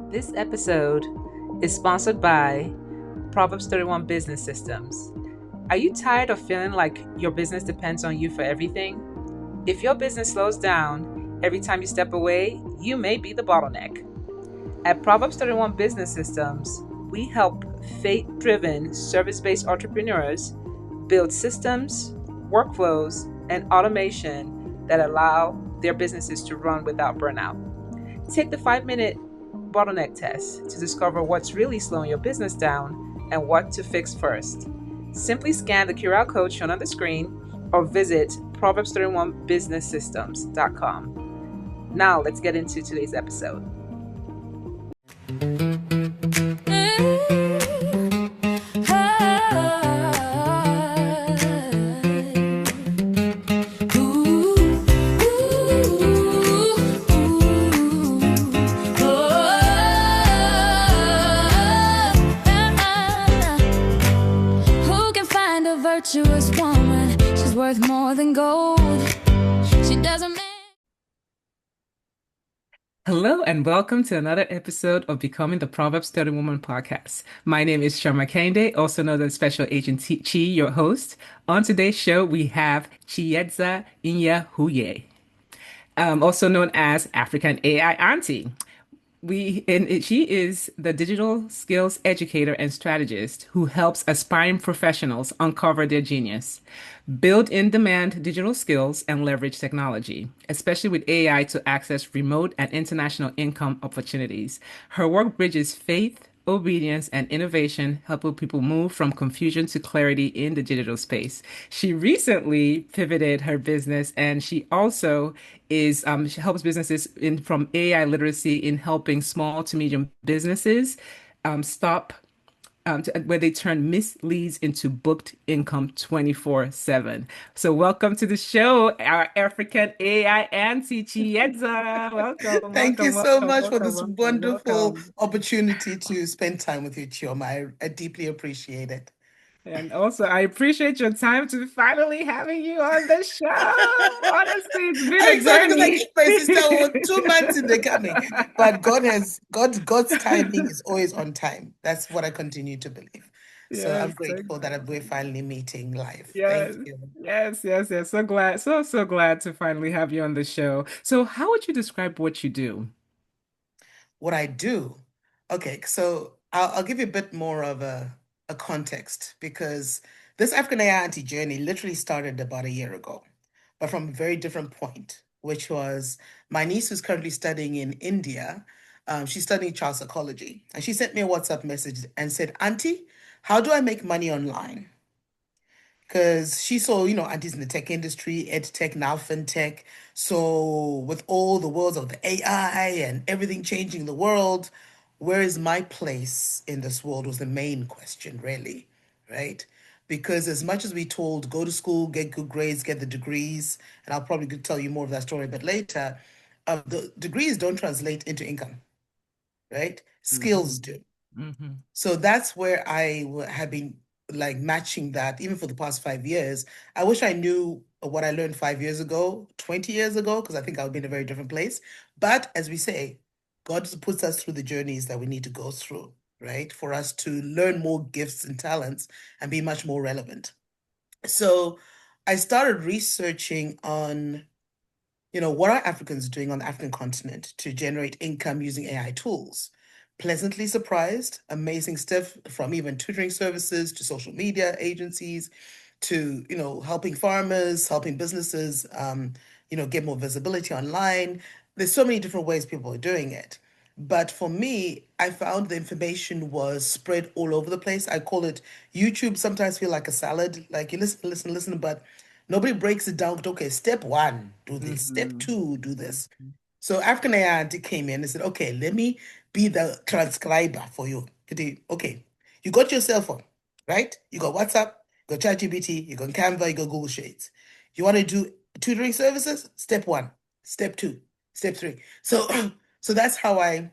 This episode is sponsored by Proverbs 31 Business Systems. Are you tired of feeling like your business depends on you for everything? If your business slows down every time you step away, you may be the bottleneck. At Proverbs 31 Business Systems, we help faith-driven, service-based entrepreneurs build systems, workflows, and automation that allow their businesses to run without burnout. Take the 5-minute bottleneck test to discover what's really slowing your business down and what to fix first. Simply scan the QR code shown on the screen or visit proverbs31businesssystems.com. Now let's get into today's episode. Virtuous woman, she's worth more than gold. She doesn't. Hello and welcome to another episode of Becoming the Proverbs 30 Woman podcast. My name is Sharma Kende, also known as Special Agent Chi, your host. On today's show, we have Chiyedza Nyahuye, also known as African AI Auntie. She is the digital skills educator and strategist who helps aspiring professionals uncover their genius, build in-demand digital skills, and leverage technology, especially with AI to access remote and international income opportunities. Her work bridges faith, obedience, and innovation, helping people move from confusion to clarity in the digital space. She recently pivoted her business, and she also she helps businesses from AI literacy in helping small to medium businesses stop where they turn misleads into booked income 24/7. So welcome to the show, our African AI Auntie Chiyedza. Welcome, Thank you welcome, so welcome, much for welcome, this welcome, wonderful welcome. opportunity to spend time with you, Chioma. I deeply appreciate it. And also, I appreciate your time to finally having you on the show. Honestly, it's been I'm a excited because I journey. keep my sister 2 months in the coming, but God's timing is always on time. That's what I continue to believe. So I'm Yes, grateful that we're exactly. finally meeting live. Thank Yes, you. yes, yes, yes. So glad, so glad to finally have you on the show. So, how would you describe what you do? What I do. Okay, so I'll give you a bit more of a context because this African AI Auntie journey literally started about a year ago, but from a very different point, which was my niece who's currently studying in India. She's studying child psychology, and she sent me a WhatsApp message and said, Auntie, how do I make money online? Because she saw, aunties in the tech industry, ed tech, now fintech. So with all the worlds of the AI and everything changing the world, where is my place in this world was the main question, really, right? Because as much as we told, go to school, get good grades, get the degrees, and I'll probably tell you more of that story a bit later, the degrees don't translate into income, right? Skills Hmm. do. Hmm. So that's where have been like matching that even for the past 5 years. I wish I knew what I learned 5 years ago, 20 years ago, because I think I would be in a very different place. But as we say, God puts us through the journeys that we need to go through, right? For us to learn more gifts and talents and be much more relevant. So I started researching on, what are Africans doing on the African continent to generate income using AI tools? Pleasantly surprised, amazing stuff from even tutoring services to social media agencies to, helping farmers, helping businesses, get more visibility online. There's so many different ways people are doing it. But for me, I found the information was spread all over the place. I call it YouTube sometimes feel like a salad. Like you listen, listen, listen, but nobody breaks it down. Okay, step one, do this. Step Hmm. two, do this. So African AI Auntie came in and said, okay, let me be the transcriber for you. Okay, you got your cell phone, right? You got WhatsApp, you got ChatGPT, you got Canva, you got Google Shades. You want to do tutoring services? Step one, step two, step three. So, so that's how I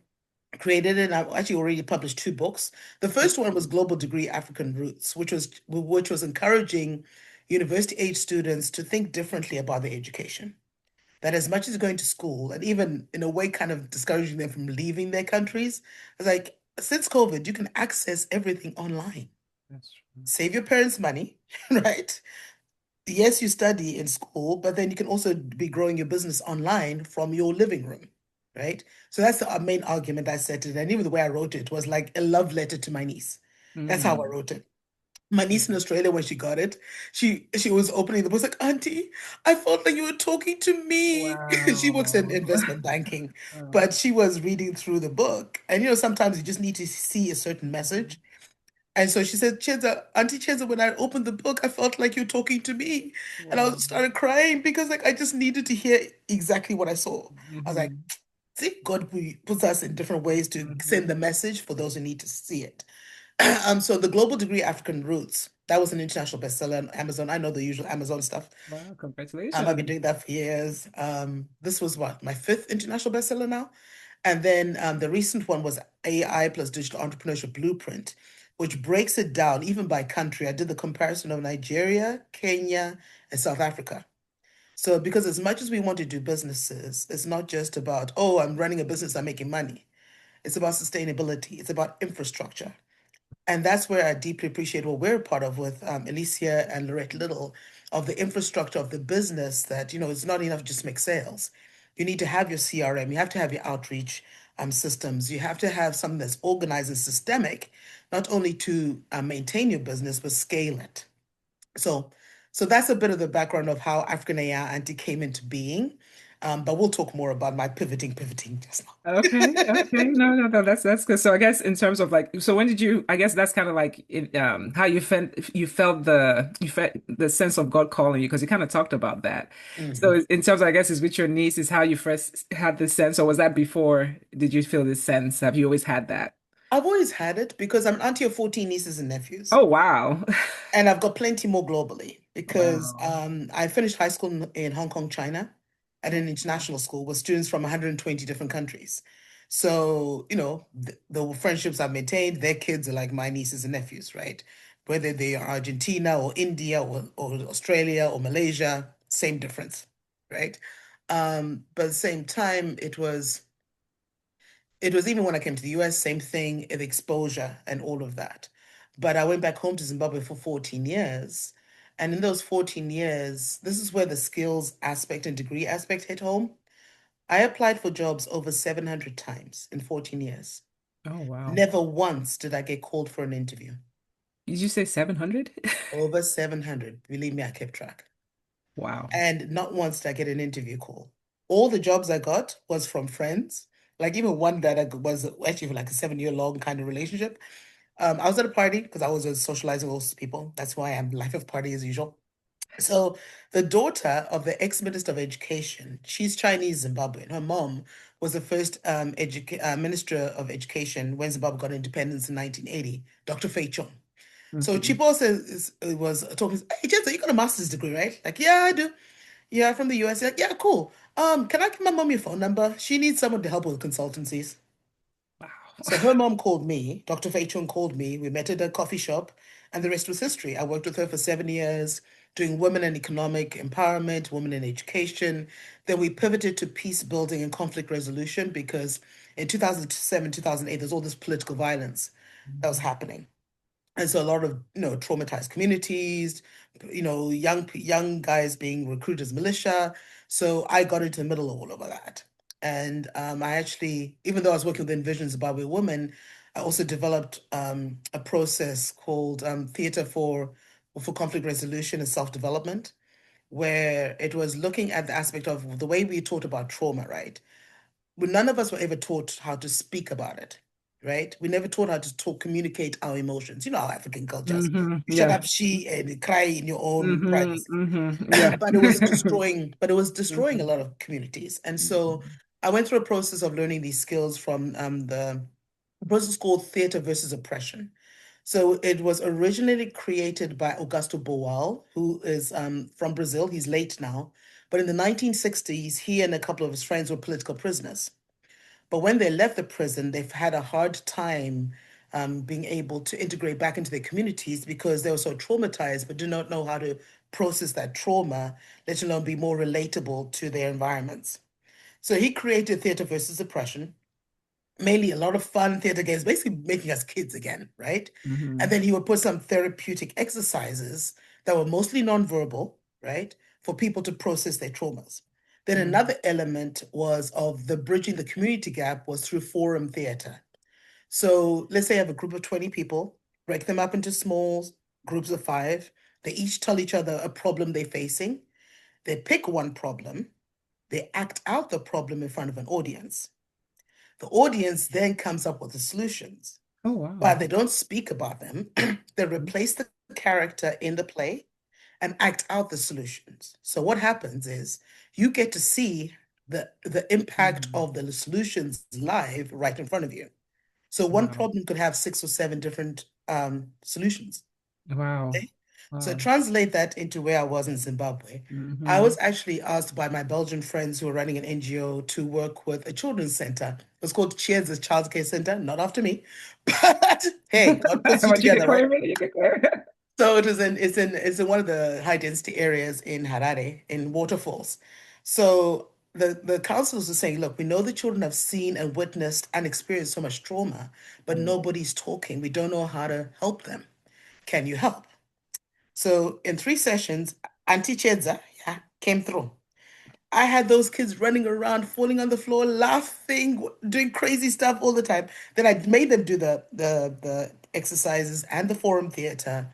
created it. And I've actually already published 2 books. The first one was Global Degree African Roots, which was encouraging university age students to think differently about their education. that as much as going to school and even in a way kind of discouraging them from leaving their countries, it's like since COVID, you can access everything online. That's true. Save your parents money, right? Yes, you study in school, but then you can also be growing your business online from your living room, right? So that's the main argument I said it. And even the way I wrote it was like a love letter to my niece. That's how I Mm. wrote it. My niece in Mhm. Australia, when she got it, she was opening the book, like, Auntie, I felt like you were talking to me. She works in Wow. investment banking, Oh. but she was reading through the book. And sometimes you just need to see a certain message. And so she said, Chiyedza, Auntie Chiyedza, when I opened the book, I felt like you're talking to me. And I Wow. started crying because like I just needed to hear exactly what I saw. I was like, Hmm. see, God puts us in different ways to send the Hmm. message for those who need to see it. So the Global Degree African Roots, that was an international bestseller on Amazon. I know the usual Amazon stuff. Wow, I've been congratulations. doing that for years. This was what, my fifth international bestseller now? And then the recent one was AI plus Digital Entrepreneurship Blueprint, which breaks it down even by country. I did the comparison of Nigeria, Kenya, and South Africa. So, because as much as we want to do businesses, it's not just about, oh, I'm running a business, I'm making money. It's about sustainability, it's about infrastructure. And that's where I deeply appreciate what we're a part of with Alicia and Lorette Little of the infrastructure of the business that, it's not enough to just make sales. You need to have your CRM, you have to have your outreach systems, you have to have something that's organized and systemic, not only to maintain your business, but scale it. So, so that's a bit of the background of how African AI Auntie came into being. But we'll talk more about my pivoting just Okay, okay. now. No, no, no, that's good. So I guess in terms of like, so when did you, I guess that's kind of like how you felt the sense of God calling you because you kind of talked about that. So Mhm. in terms of, I guess is with your niece is how you first had this sense, or was that before did you feel this sense? Have you always had that? I've always had it because I'm an auntie of 14 nieces and nephews. Oh, wow. And I've got plenty more globally because Wow. I finished high school in Hong Kong, China, at Oh, an wow. international school with students from 120 different countries. So, the friendships I've maintained, their kids are like my nieces and nephews, right? Whether they are Argentina or India or Australia or Malaysia, same difference, right? But at the same time, it was even when I came to the US, same thing, the exposure and all of that. But I went back home to Zimbabwe for 14 years. And in those 14 years, this is where the skills aspect and degree aspect hit home. I applied for jobs over 700 times in 14 years. Oh, wow. Never once did I get called for an interview. Did you say 700? Over 700. Believe me, I kept track. Wow. And not once did I get an interview call. All the jobs I got was from friends. Like even one that was actually for like a 7-year long kind of relationship. I was at a party because I was socializing with those people. That's why I'm life of party as usual. So the daughter of the ex-minister of education, she's Chinese Zimbabwean. Her mom was the first minister of education when Zimbabwe got independence in 1980, Dr. Fei Chung. So Hmm. Chipo was talking, hey, Jess, you got a master's degree, right? Like, yeah, I do. Yeah, from the US. Like, yeah, cool. Can I give my mom your phone number? She needs someone to help with consultancies. Wow. So her mom called me, Dr. Fei Chung called me. We met at a coffee shop, and the rest was history. I worked with her for 7 years, doing women and economic empowerment, women in education. Then we pivoted to peace building and conflict resolution because in 2007, 2008, there's all this political violence that was happening. And so a lot of, traumatized communities, young guys being recruited as militia. So I got into the middle of all of that. And I actually, even though I was working with Envision Zimbabwe Women, I also developed a process called Theatre for Conflict Resolution and Self-Development, where it was looking at the aspect of the way we taught about trauma, right? None of us were ever taught how to speak about it, right? We never taught how to communicate our emotions. You know how African cultures. You shut Yeah. up, she, and cry in your own Hmm. privacy. Hmm. Yeah. But it was destroying a Mhm. lot of communities. And so Mhm. I went through a process of learning these skills from the process called theater versus oppression. So it was originally created by Augusto Boal, who is from Brazil. He's late now. But in the 1960s, he and a couple of his friends were political prisoners. But when they left the prison, they've had a hard time being able to integrate back into their communities because they were so traumatized, but do not know how to process that trauma, let alone be more relatable to their environments. So he created Theater versus Oppression, mainly a lot of fun theater games, basically making us kids again, right? And Hmm. then he would put some therapeutic exercises that were mostly nonverbal, right, for people to process their traumas. Then another element was of the bridging the community gap was through forum theater. So let's say I have a group of 20 people, break them up into small groups of five. They each tell each other a problem they're facing. They pick one problem, they act out the problem in front of an audience. The audience then comes up with the solutions, Oh, but wow. they don't speak about them. They replace the character in the play and act out the solutions. So what happens is you get to see the impact Mhm. of the solutions live right in front of you. So one Wow. problem could have six or seven different solutions. Wow. Okay? So Wow. translate that into where I was in Zimbabwe. I was Hmm. actually asked by my Belgian friends who are running an NGO to work with a children's center. It's called Chiyedza Child Care Center, not after me, but hey, God puts you But you can together, right? claim it. You can claim it. So it's in one of the high density areas in Harare, in waterfalls. So the councils are saying, look, we know the children have seen and witnessed and experienced so much trauma, but nobody's talking. We don't know how to help them. Can you help? So in 3 sessions, Auntie Chedza, yeah, came through. I had those kids running around, falling on the floor, laughing, doing crazy stuff all the time. Then I made them do the exercises and the forum theater.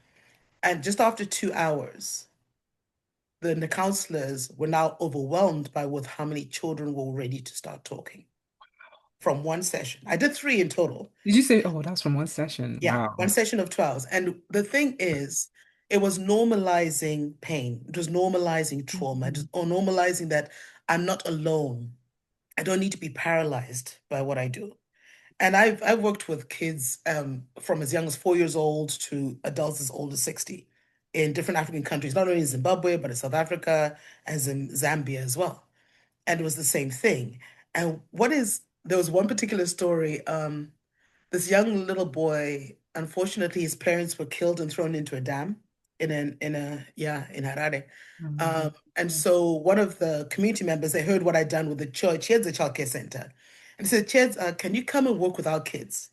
And just after 2 hours, the counselors were now overwhelmed by with how many children were ready to start talking from one session. I did three in total. Did you say, oh, that's from one session? Yeah, one Wow. session of 12. And the thing is, it was normalizing pain. It was normalizing trauma. It was Mhm. or normalizing that I'm not alone. I don't need to be paralyzed by what I do. And I've worked with kids from as young as 4 years old to adults as old as 60 in different African countries, not only in Zimbabwe, but in South Africa, as in Zambia as well. And it was the same thing. And there was one particular story. This young little boy, unfortunately, his parents were killed and thrown into a dam in Harare. Oh my God. And so one of the community members, they heard what I'd done with the church. Here's the childcare center. And he said, Cheds, can you come and work with our kids?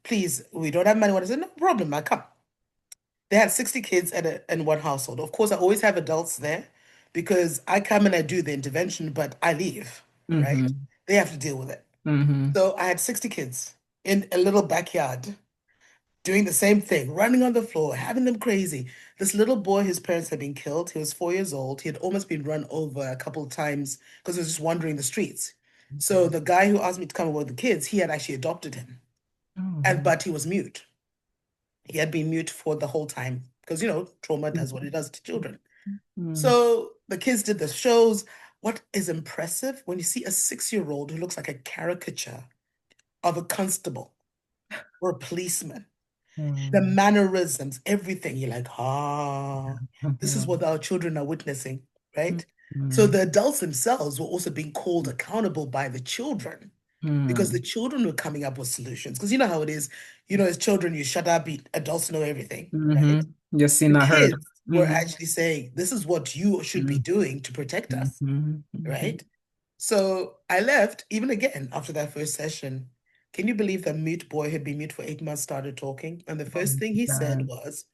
Please, we don't have money. I said, no problem, I come. They had 60 kids in one household. Of course, I always have adults there because I come and I do the intervention, but I leave, right? Hmm. They have to deal with it. Hmm. So I had 60 kids in a little backyard doing the same thing, running on the floor, having them crazy. This little boy, his parents had been killed. He was 4 years old. He had almost been run over a couple of times because he was just wandering the streets. So Okay. the guy who asked me to come and work with the kids, he had actually adopted him. Oh, And wow. but he was mute. He had been mute for the whole time because trauma does what it does to children. Mm. So the kids did the shows. What is impressive when you see a 6-year-old who looks like a caricature of a constable or a policeman, the Mm. mannerisms, everything. You're like, this is Yeah. what our children are witnessing, right? So Mm. the adults themselves were also being called accountable by the children because the Mm. children were coming up with solutions. Because you know how it is, as children, you shut up, adults know everything, Hmm. right? Just seen, The I heard. kids were Hmm. actually saying, this is what you should be doing to protect Hmm. us, Hmm. right? So I left, even again after that first session. Can you believe that mute boy who had been mute for 8 months started talking? And the Oh first my thing he said God. was,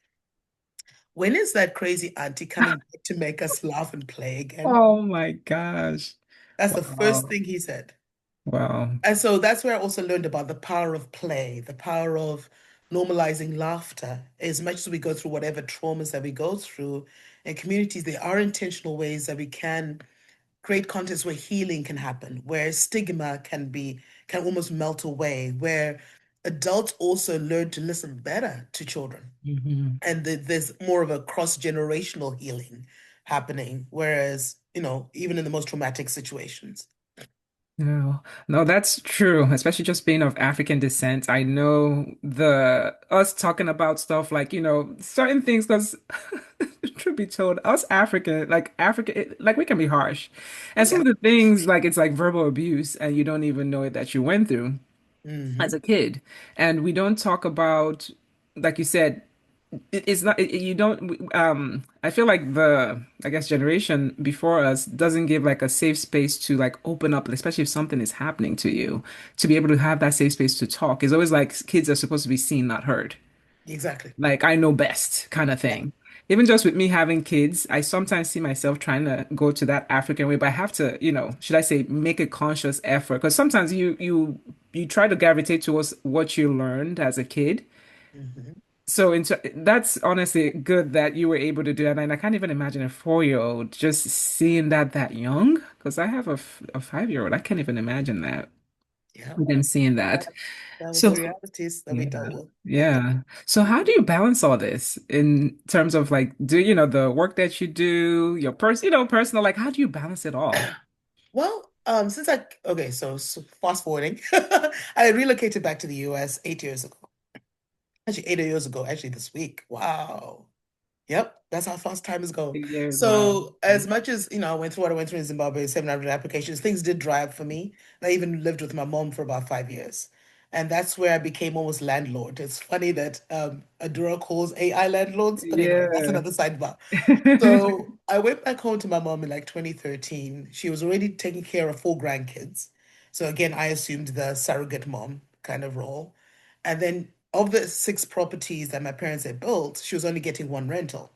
when is that crazy auntie coming back to make us laugh and play again? Oh my gosh. That's the first Wow. thing he said. Wow. And so that's where I also learned about the power of play, the power of normalizing laughter. As much as we go through whatever traumas that we go through in communities, there are intentional ways that we can create contexts where healing can happen, where stigma can almost melt away, where adults also learn to listen better to children. Hmm. And there's more of a cross-generational healing happening, whereas, even in the most traumatic situations. No, no, that's true. Especially just being of African descent. I know the us talking about stuff like, certain things because truth be told, us African, like African, like we can be harsh. And some Yeah. of the things like it's like verbal abuse and you don't even know it that you went through as Hmm. a kid. And we don't talk about, like you said, it's not you don't I feel like the I guess generation before us doesn't give like a safe space to like open up, especially if something is happening to you, to be able to have that safe space to talk. It's always like kids are supposed to be seen, not heard. Exactly. Like I know best kind of Yeah. thing. Even just with me having kids, I sometimes see myself trying to go to that African way, but I have to, should I say, make a conscious effort? Because sometimes you try to gravitate towards what you learned as a kid. Mhm. So that's honestly good that you were able to do that. And I can't even imagine a 4-year-old just seeing that young. Because I have a 5-year-old. I can't even imagine that. Yeah. Them seeing That, that. that was So the realities that we dealt yeah, with back then. yeah. So how do you balance all this in terms of like, the work that you do, your personal, like how do you balance it all? Well, since okay, so fast forwarding, I relocated back to the US 8 years ago. Actually, 8 years ago, actually this week. Wow. Yep, that's how fast time is going. 8 years, wow. So as much as, I went through what I went through in Zimbabwe, 700 applications, things did dry up for me. And I even lived with my mom for about 5 years. And that's where I became almost landlord. It's funny that Adura calls AI landlords, but anyway, that's Yeah. another sidebar. So I went back home to my mom in like 2013. She was already taking care of four grandkids. So again, I assumed the surrogate mom kind of role. And then of the six properties that my parents had built, she was only getting one rental.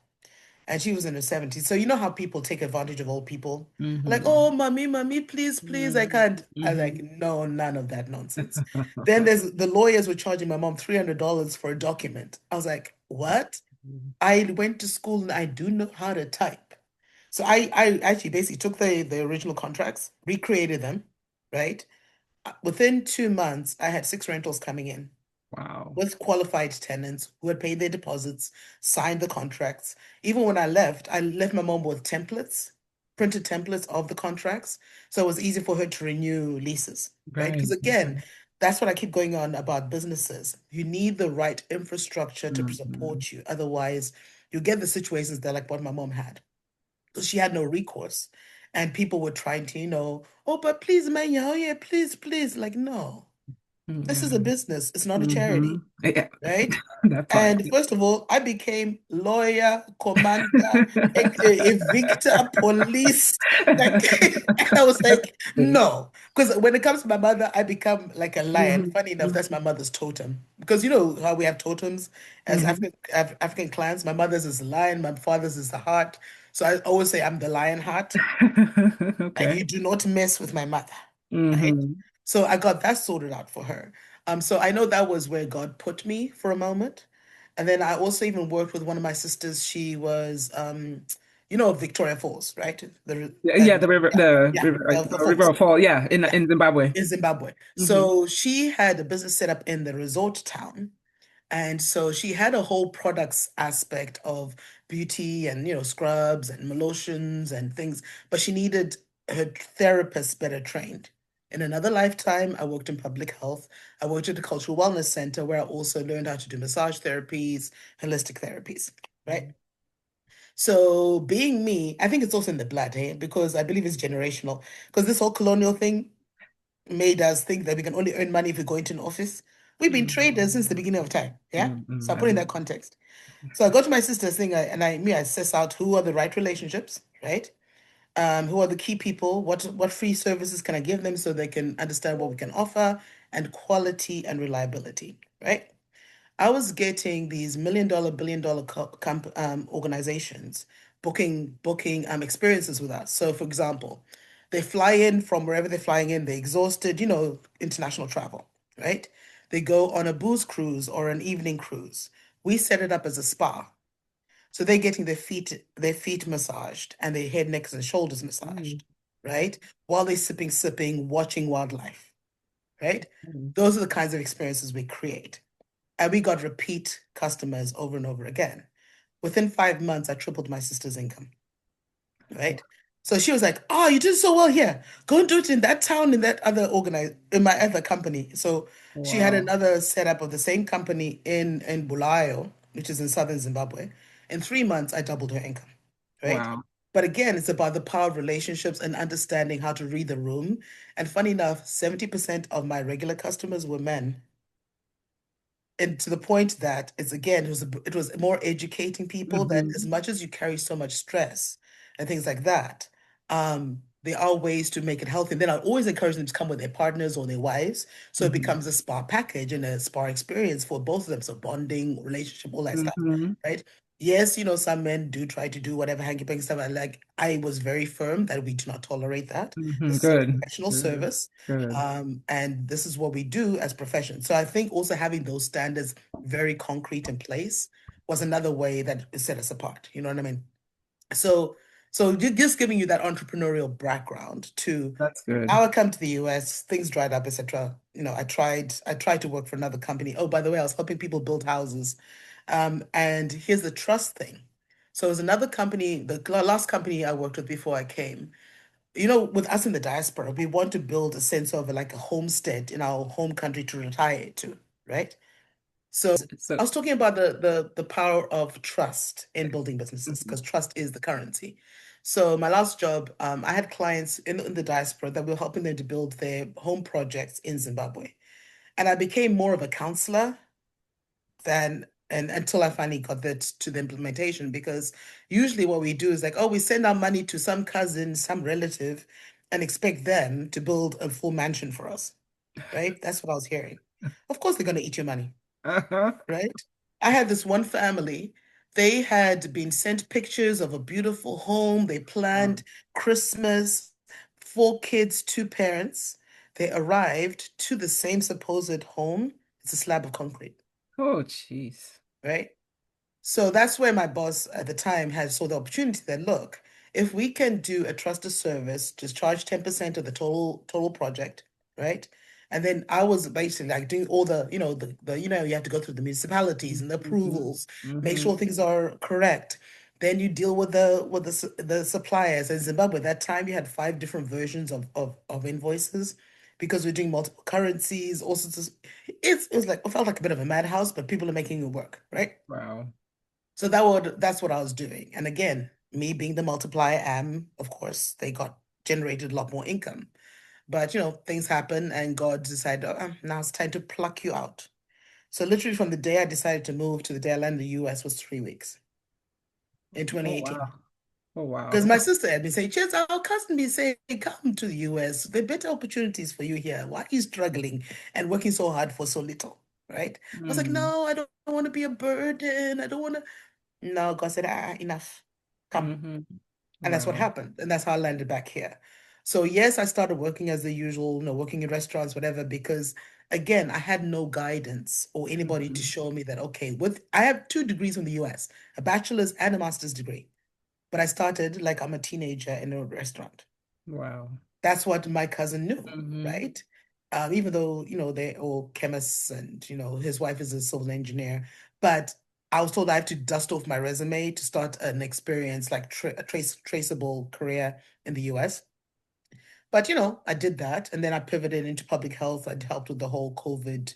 And she was in her 70s. So you know how people take advantage of old people? Like, Hmm. oh, mommy, please, please, I Hmm. can't. I was like, Hmm. no, none of that nonsense. Then there's the lawyers were charging my mom $300 for a document. I was like, what? I went to school and I do know how to type. So I actually basically took the original contracts, recreated them, right? Within 2 months, I had six rentals coming in Wow. with qualified tenants who had paid their deposits, signed the contracts. Even when I left my mom with templates, printed templates of the contracts. So it was easy for her to renew leases, right? Because Right. again, that's what I keep going on about businesses. You need the right infrastructure to Hmm. support you. Otherwise, you get the situations that like what my mom had. Because she had no recourse. And people were trying to, oh, but please, man, yeah, please, please. Like, no, this Yeah. is a business. It's not a Hmm. charity, Yeah. right? That part. And first of all, I became lawyer, commander, evictor, police. Like, and I was like, no. Because when it comes to my mother, I become like a lion. Hmm. Funny enough, that's Hmm. my mother's totem. Because you know how we have totems as Hmm. African clans. My mother's is the lion, my father's is the heart. So I always say I'm the lion heart and Okay. you do not mess with my mother, right? Hmm. So I got that sorted out for her. So I know that was where God put me for a moment. And then I also even worked with one of my sisters. She was, Victoria Falls, right? Yeah, yeah, the river, Yeah, yeah, the the river falls. will fall. Yeah, in Yeah, Zimbabwe. in Zimbabwe. Hmm. So she had a business set up in the resort town. And so she had a whole products aspect of beauty and, scrubs and lotions and things, but she needed her therapist better trained. In another lifetime, I worked in public health. I worked at a cultural wellness center where I also learned how to do massage therapies, holistic therapies, right? So being me, I think it's also in the blood, hey, because I believe it's generational. Because this whole colonial thing made us think that we can only earn money if we go into an office. We've been traders since the beginning of time. Yeah. So I put in that context. So I go to my sister's thing I assess out who are the right relationships, right? Who are the key people? What free services can I give them so they can understand what we can offer and quality and reliability, right? I was getting these $1 million, $1 billion organizations booking experiences with us. So, for example, they fly in from wherever they're flying in. They're exhausted, international travel, right? They go on a booze cruise or an evening cruise. We set it up as a spa. So they're getting their feet massaged and their head, necks, and shoulders massaged, right? While they're sipping, watching wildlife, right? Those are the kinds of experiences we create. And we got repeat customers over and over again. Within 5 months, I tripled my sister's income, right? So she was like, "Oh, you did so well here. Go and do it in that town, in my other company." So she had Wow. another setup of the same company in Bulayo, which is in southern Zimbabwe. In 3 months, I doubled her income, right? Wow. But again, it's about the power of relationships and understanding how to read the room. And funny enough, 70% of my regular customers were men. and to the point that it's again, it was more educating people that as Hmm. much as you carry so much stress and things like that, there are ways to make it healthy. And then I always encourage them to come with their partners or their wives. So it Hmm. becomes a spa package and a spa experience for both of them. So bonding, relationship, all that stuff, Hmm. right? Yes, some men do try to do whatever hanky-panky stuff. I was very firm that we do not tolerate that. Hmm. This is a Good. professional Good. service. Good. And this is what we do as professions. So I think also having those standards very concrete in place was another way that it set us apart. You know what I mean? So, just giving you that entrepreneurial background to That's good. how I come to the US, things dried up, etc. I tried to work for another company. Oh, by the way, I was helping people build houses. And here's the trust thing. So it was another company, the last company I worked with before I came. With us in the diaspora, we want to build a sense of like a homestead in our home country to retire to, right? So So, I was talking about the power of trust in building businesses mhm. because trust is the currency. So my last job, I had clients in the diaspora that we were helping them to build their home projects in Zimbabwe. And I became more of a counselor than and until I finally got that to the implementation, because usually what we do is like, oh, we send our money to some cousin, some relative, and expect them to build a full mansion for us, right? That's what I was hearing. Of course, they're going to eat your money, Uh-huh. right? I had this one family, they had been sent pictures of a beautiful home. They Wow. planned Christmas, four kids, two parents. They arrived to the same supposed home. It's a slab of concrete, Oh, jeez. right? So that's where my boss at the time had saw the opportunity that, look, if we can do a trusted service, just charge 10% of the total project, right? And then I was basically like doing all the you have to go through the municipalities and the Hmm. approvals, make Hmm. sure things are correct. Then you deal with the suppliers. In Zimbabwe, at that time you had five different versions of invoices because we're doing multiple currencies, all sorts of it was like it felt like a bit of a madhouse, but people are making it work, right? Wow. So that's what I was doing. And again, me being the multiplier am, of course, they got generated a lot more income. But things happen and God decided, oh, now it's time to pluck you out. So literally from the day I decided to move to the day I landed in the US was 3 weeks in Oh, 2018. wow. Oh, Because wow. my sister had been saying, Chance, our cousin been saying, come to the US. There are better opportunities for you here. Why are you struggling and working so hard for so little? Right? I was like, Mm. no, I don't want to be a burden. I don't want to. No, God said, enough. Come. Hmm. And that's what Wow. happened. And that's how I landed back here. So yes, I started working as the usual, working in restaurants, whatever, because again, I had no guidance or anybody to Hmm. show me that, okay, I have 2 degrees from the US, a bachelor's and a master's degree. But I started like I'm a teenager in a restaurant. Wow. That's what my cousin knew, Hmm. right? Even though, they're all chemists and, his wife is a civil engineer. But I was told I have to dust off my resume to start an experience like a traceable career in the US. But, I did that. And then I pivoted into public health. I'd helped with the whole COVID.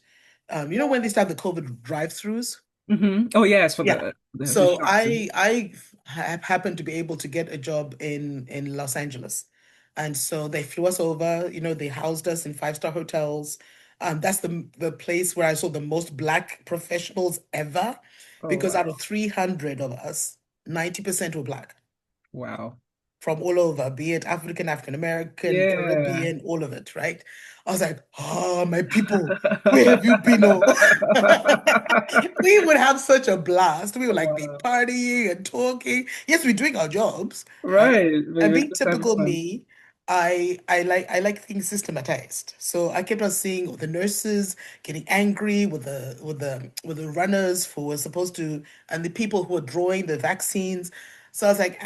When they start the COVID drive-throughs? Hmm. Oh, yes, for Yeah. the So shots. I have happened to be able to get a job in Los Angeles. And so they flew us over, they housed us in five-star hotels. That's the place where I saw the most Black professionals ever, Oh, because out wow. of 300 of us, 90% were Black Wow. from all over, be it African, African American, Yeah. Caribbean, all of it, right? I was like, oh, my people, where have you been? Oh, we would have such a blast. We would like be Wow. partying and talking. Yes, we're doing our jobs, right? Right. But And you're being just having typical fun. me, I like things systematized. So I kept on seeing the nurses getting angry with the runners who were supposed to, and the people who were drawing the vaccines. So I was like,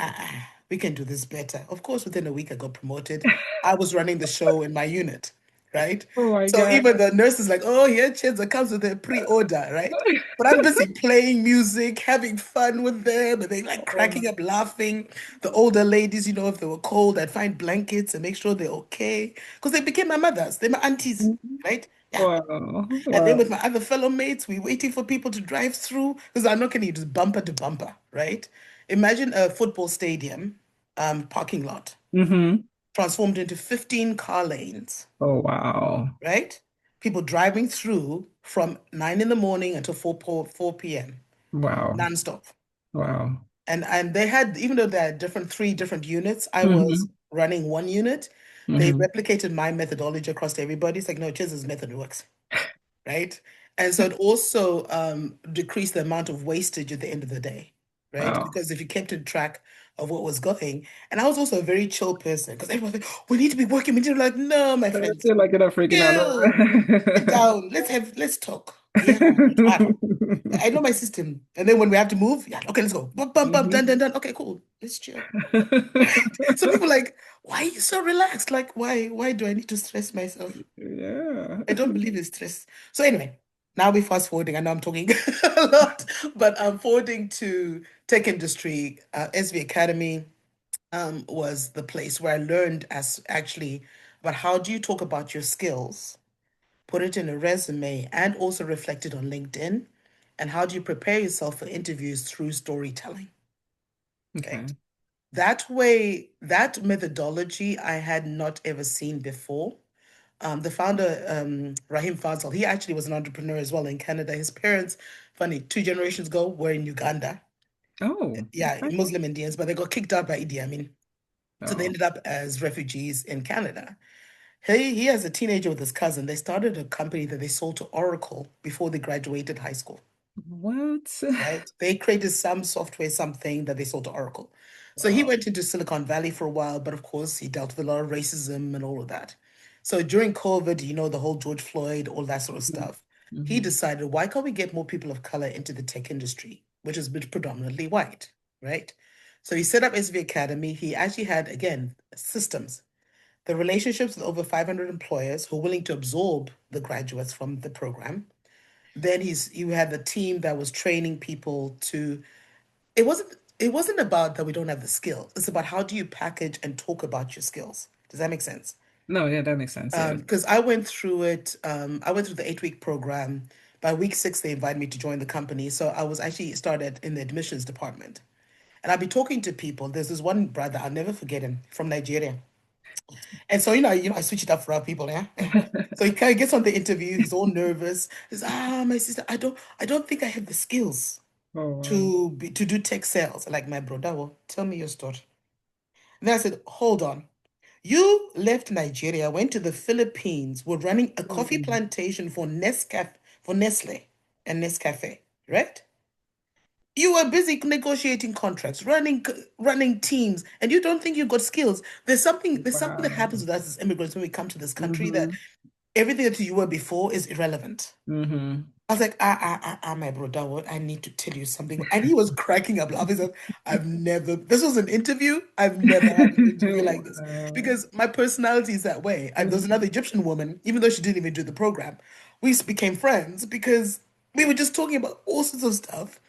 we can do this better. Of course, within a week I got promoted. I was running the show in my unit, right? Oh my So God. even the nurse is like, oh, here, Chiyedza comes with a pre-order, right? But I'm busy playing music, having fun with them, and they like cracking Oh, up, laughing. The older ladies, if they were cold, I'd find blankets and make sure they're okay. Because they became my mothers, they're my aunties, right? Yeah. wow. And then Wow. with my other fellow mates, we're waiting for people to drive through because I'm not going to just bumper to bumper, right? Imagine a football stadium parking lot Hmm. transformed into 15 car lanes, Oh, wow. right? people driving through from 9 in the morning until 4 p.m. Wow. nonstop. Wow. And they had, even though they had three different units, I was Hmm. running one unit. They Hmm. replicated my methodology across to everybody. It's like, no, Chiz's method works, right? And so it also decreased the amount of wastage at the end of the day, right? Wow. Because if you kept in track of what was going, and I was also a very chill person because everyone was like, we need to be working. We need to be like, no, my I friends, feel like you're not freaking out. chill, sit down, let's talk. Yeah, I know my system. And then when we have to move, yeah, okay, let's go. Bum, bum, bum, done, Mhm. done, done. Okay, cool. Let's chill. So people are like, why are you so relaxed? Like, why do I need to stress myself? Yeah. I don't believe in stress. So anyway, now we fast forwarding. I know I'm talking a lot, but I'm forwarding to tech industry. SV Academy was the place where I learned as actually about how do you talk about your skills, put it in a resume, and also reflect it on LinkedIn, and how do you prepare yourself for interviews through storytelling, Okay. right? That way, that methodology I had not ever seen before. The founder, Rahim Fazal, he actually was an entrepreneur as well in Canada. His parents, funny, 2 generations ago, were in Uganda. Oh, Yeah, okay. Muslim Indians, but they got kicked out by Idi Amin. So they Oh, ended up as refugees in Canada. He as a teenager with his cousin, they started a company that they sold to Oracle before they graduated high school, what? right? They created some software, something that they sold to Oracle. So he Wow. went into Silicon Valley for a while, but of course he dealt with a lot of racism and all of that. So during COVID, the whole George Floyd, all that sort of stuff, he Hmm. decided, why can't we get more people of color into the tech industry, which is predominantly white, right? So he set up SV Academy. He actually had, again, systems, the relationships with over 500 employers who are willing to absorb the graduates from the program. Then you had the team that was training people to, it wasn't about that we don't have the skills. It's about how do you package and talk about your skills. Does that make sense? No, yeah, that makes sense. Yeah. Because I went through it, I went through the 8-week program. By week 6, they invited me to join the company. So I was actually started in the admissions department. And I'd be talking to people. There's this one brother, I'll never forget him, from Nigeria. And so, I switch it up for our people, yeah. So he kind of gets on the interview, he's all nervous. He's, my sister, I don't think I have the skills Oh, wow. to do tech sales. Like, my brother, well, tell me your story. And then I said, hold on. You left Nigeria, went to the Philippines, were running a coffee Mm. plantation for Nestle and Nescafe, right? You were busy negotiating contracts, running teams, and you don't think you got skills. There's something that Wow. happens with us as immigrants when we come to this country that Hmm. everything that you were before is irrelevant. Hmm. I was like, my brother, what I need to tell you something. And he was cracking up laughing. He said, this was an interview. I've never had an interview like this Wow. because my personality is that way. There's another Egyptian woman, even though she didn't even do the program, we became friends because we were just talking about all sorts of stuff.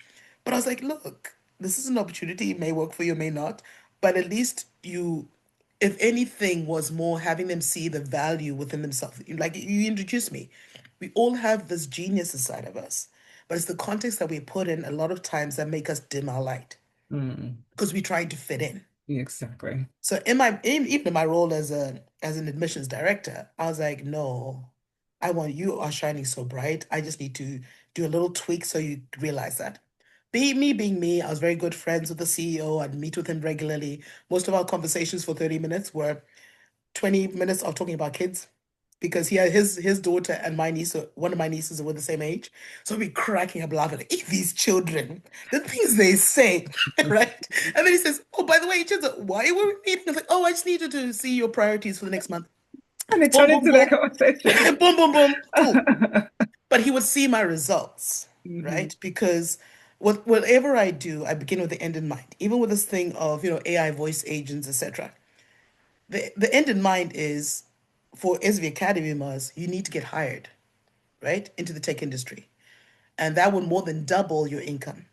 But I was like, look, this is an opportunity. It may work for you, may not. But at least if anything, was more having them see the value within themselves. Like you introduced me. We all have this genius inside of us, but it's the context that we put in a lot of times that make us dim our light Mm. because we're trying to fit in. Exactly. So even in my role as an admissions director, I was like, no, you are shining so bright. I just need to do a little tweak so you realize that. Being me, I was very good friends with the CEO. I'd meet with him regularly. Most of our conversations for 30 minutes were 20 minutes of talking about kids because he had his daughter and my niece, one of my nieces were the same age. So we cracking up laughing, like, these children, the things they say, right? And then he says, oh, by the way, Chiyedza, why were we meeting? I was like, oh, I just needed to see your priorities for the next month. And it Boom, turned boom, into that boom. conversation. Boom, boom, boom. Cool. But he would see my results, Hmm. right? Because whatever I do, I begin with the end in mind. Even with this thing of, AI voice agents, etc. The end in mind is for SV Academy Mars, you need to get hired, right, into the tech industry. And that would more than double your income,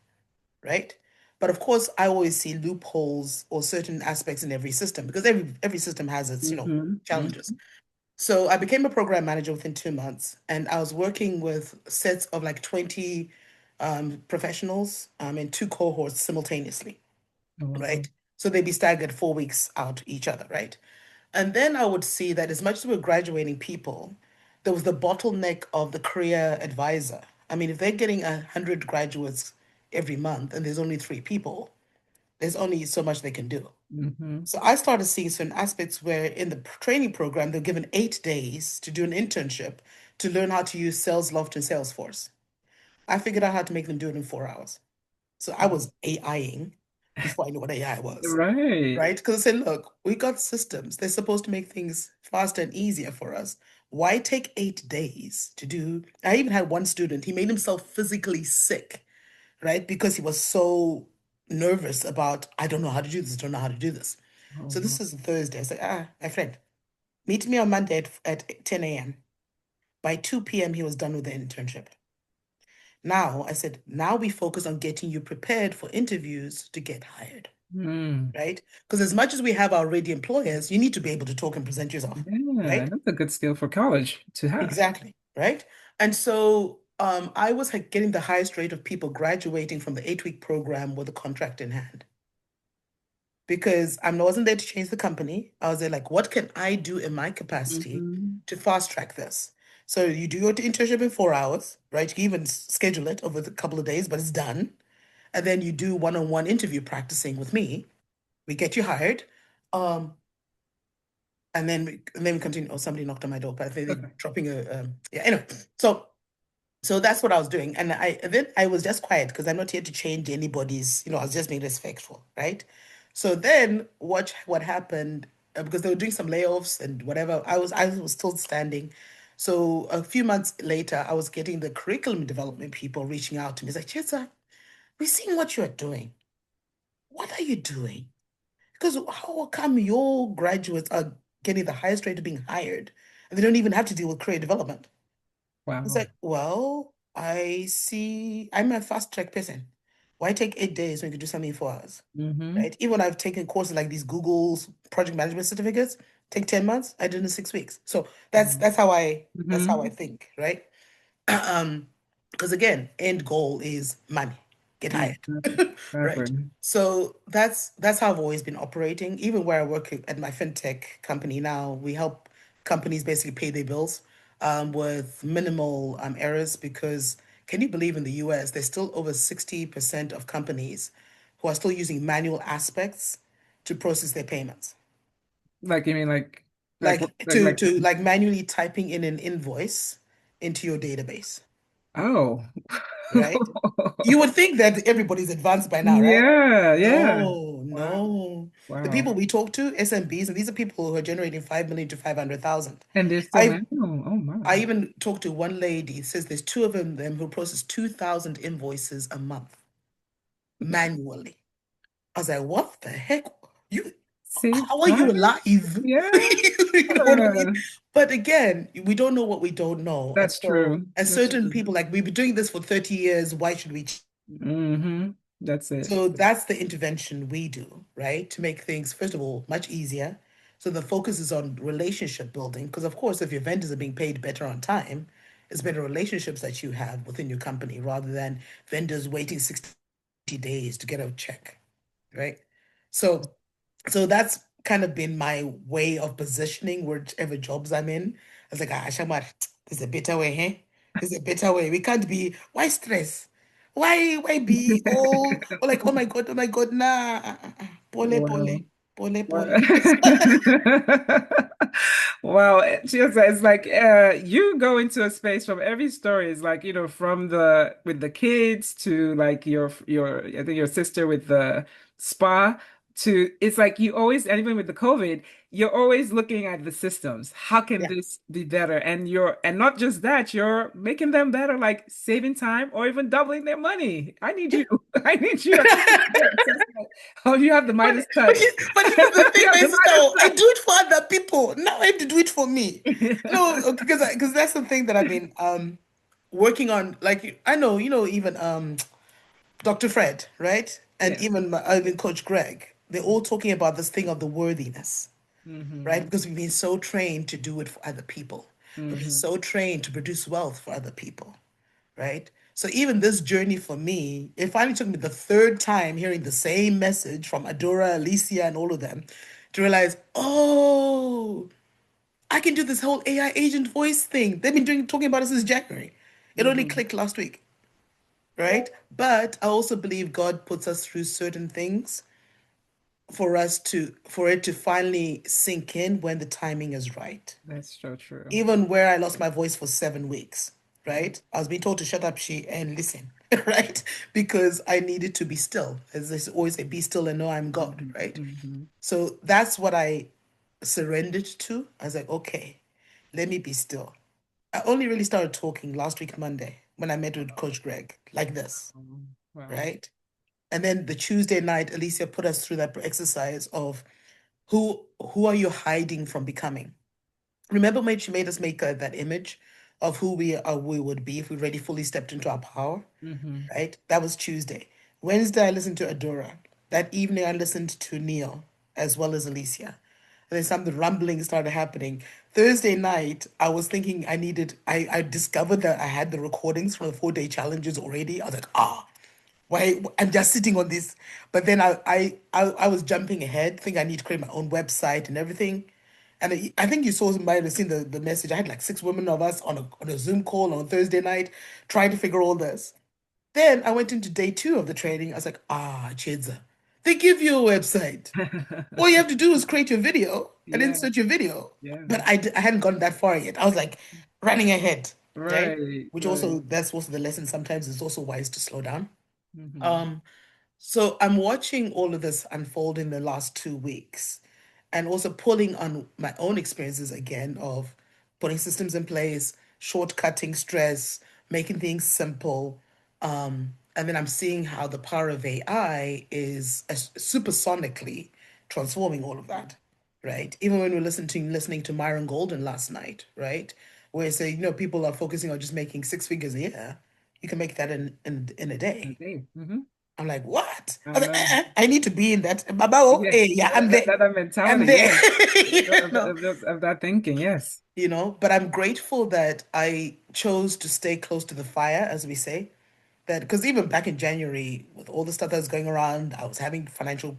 right? But of course, I always see loopholes or certain aspects in every system because every system has its, Hmm. challenges. So I became a program manager within 2 months, and I was working with sets of like 20 professionals in two cohorts simultaneously, Wow. right? So they'd be staggered 4 weeks out each other, right? And then I would see that as much as we're graduating people, there was the bottleneck of the career advisor. I mean, if they're getting 100 graduates every month and there's only 3 people, there's only so much they can do. Hmm. So I started seeing certain aspects where in the training program, they're given 8 days to do an internship to learn how to use Salesloft and Salesforce. I figured out how to make them do it in 4 hours. So I was AIing before I knew what AI was, Right. right? Because I said, look, we got systems. They're supposed to make things faster and easier for us. Why take 8 days to do? I even had one student, he made himself physically sick, right? Because he was so nervous about, I don't know how to do this, I don't know how to do this. Oh, So no. this is Thursday. I said, my friend, meet me on Monday at 10 a.m. By 2 p.m., he was done with the internship. Now, I said, now we focus on getting you prepared for interviews to get hired, Mm. right? Because as much as we have already employers, you need to be able to talk and present yourself, Yeah, right? that's a good skill for college to have. Exactly, right? And so I was like, getting the highest rate of people graduating from the 8-week program with a contract in hand because I wasn't there to change the company. I was there like, what can I do in my capacity Hmm. to fast track this? So you do your internship in 4 hours, right? You can even schedule it over a couple of days, but it's done. And then you do one-on-one interview practicing with me. We get you hired. Um, and then we continue. Oh, somebody knocked on my door, but I think they're Okay. dropping yeah, anyway. So so that's what I was doing. And then I was just quiet because I'm not here to change anybody's, I was just being respectful, right? So then what happened, because they were doing some layoffs and whatever, I was still standing. So a few months later, I was getting the curriculum development people reaching out to me. It's like, Chiyedza, we're seeing what you're doing. What are you doing? Because how come your graduates are getting the highest rate of being hired and they don't even have to deal with career development? It's Wow. like, well, I see, I'm a fast track person. Why take 8 days when you can do something in 4 hours? Hmm. Right? Even when I've taken courses like these Google's project management certificates, take 10 months, I did it in 6 weeks. So that's how I Hmm. think, right? Um, because again, end goal is money, get Yeah, hired, right? exactly. So that's how I've always been operating. Even where I work at my fintech company now, we help companies basically pay their bills with minimal errors because can you believe in the US, there's still over 60% of companies who are still using manual aspects to process their payments. Like you mean like what- Like to like to like manually typing in an invoice into your database, oh. right? You would think that everybody's advanced by now, right? Yeah, yeah. No, Wow. no. The Wow. people we talk to, SMBs, and these are people who are generating 5 million to 500,000. And they're still I manual. Oh I my. even talked to one lady, says there's two of them who process 2,000 invoices a month manually. I was like, what the heck? You, Save how are you time? alive? Yeah. You know what I mean? But again, we don't know what we don't know. And That's so, true. and That's certain true. people, like, we've been doing this for 30 years, why should we? Hmm. That's it. So that's the intervention we do, right? To make things, first of all, much easier. So the focus is on relationship building, because of course, if your vendors are being paid better on time, it's better relationships that you have within your company rather than vendors waiting 60 days to get a check, right? So so that's kind of been my way of positioning whichever jobs I'm in. I was like, Shamar, there's a better way, eh? There's a better way. We can't be, why stress? Why be all or like, oh my God, nah. Pole, Wow. pole, pole, Wow. pole. Wow. It's like you go into a space from every story is like, from the with the kids to like your I think your sister with the spa to it's like you always and even with the COVID, you're always looking at the systems. How can Yeah. this be better? And not just that, you're making them better, like saving time or even doubling their money. I need Yeah. you. I need you. So it's like, oh, you have the But Midas but touch. but here's the You thing, have my the sister. Midas Oh, I do it for other people. Now I have to do it for me. No, because that's the thing that I've touch. been working on. Like I know, even Dr. Fred, right? And Yes. even Coach Greg. They're all talking about this thing of the worthiness, right? Hmm. Because we've been so trained to do it for other people. We've been Hmm. so trained to produce wealth for other people, right? So even this journey for me, it finally took me the third time hearing the same message from Adora, Alicia, and all of them to realize, oh, I can do this whole AI agent voice thing. They've been talking about it since January. It only Hmm. clicked last week, right? But I also believe God puts us through certain things for it to finally sink in when the timing is right. That's so true. Even where I lost my voice for 7 weeks, right? I was being told to shut up, and listen, right? Because I needed to be still. As they always say, be still and know I'm God, Hmm. right? Hmm. So that's what I surrendered to. I was like, okay, let me be still. I only really started talking last week, Monday, when I met with Coach Greg, like this, Wow. right? And then the Tuesday night, Alicia put us through that exercise of who are you hiding from becoming? Remember when she made us make that image of who we would be if we really fully stepped into our power, Hmm. right? That was Tuesday. Wednesday, I listened to Adora. That evening, I listened to Neil as well as Alicia. And then some of the rumbling started happening. Thursday night, I was thinking I discovered that I had the recordings from the 4 day challenges already. I was like, why I'm just sitting on this. But then I was jumping ahead, think I need to create my own website and everything. And I think you saw somebody have seen the message. I had like 6 women of us on a Zoom call on Thursday night trying to figure all this. Then I went into day 2 of the training. I was like, Chiyedza, they give you a website. All you have to do is create your video and Yeah. insert your video. Yeah. But I hadn't gotten that far yet. I was like running ahead, right? Right. Which Right. also, that's also the lesson. Sometimes it's also wise to slow down. Hmm. Um, so I'm watching all of this unfold in the last 2 weeks and also pulling on my own experiences again of putting systems in place, shortcutting stress, making things simple. And then I'm seeing how the power of AI is supersonically transforming all of that, right? Even when we're listening to Myron Golden last night, right? Where say, people are focusing on just making 6 figures a year. You can make that in a day. Okay. Hmm. I'm like, what? I I was like, know. I need to be in that. Baba, Yeah. hey, yeah, I'm there. That I'm mentality. there. Yes. You know, Of that thinking. Yes. but I'm grateful that I chose to stay close to the fire, as we say. That because even back in January, with all the stuff that was going around, I was having financial,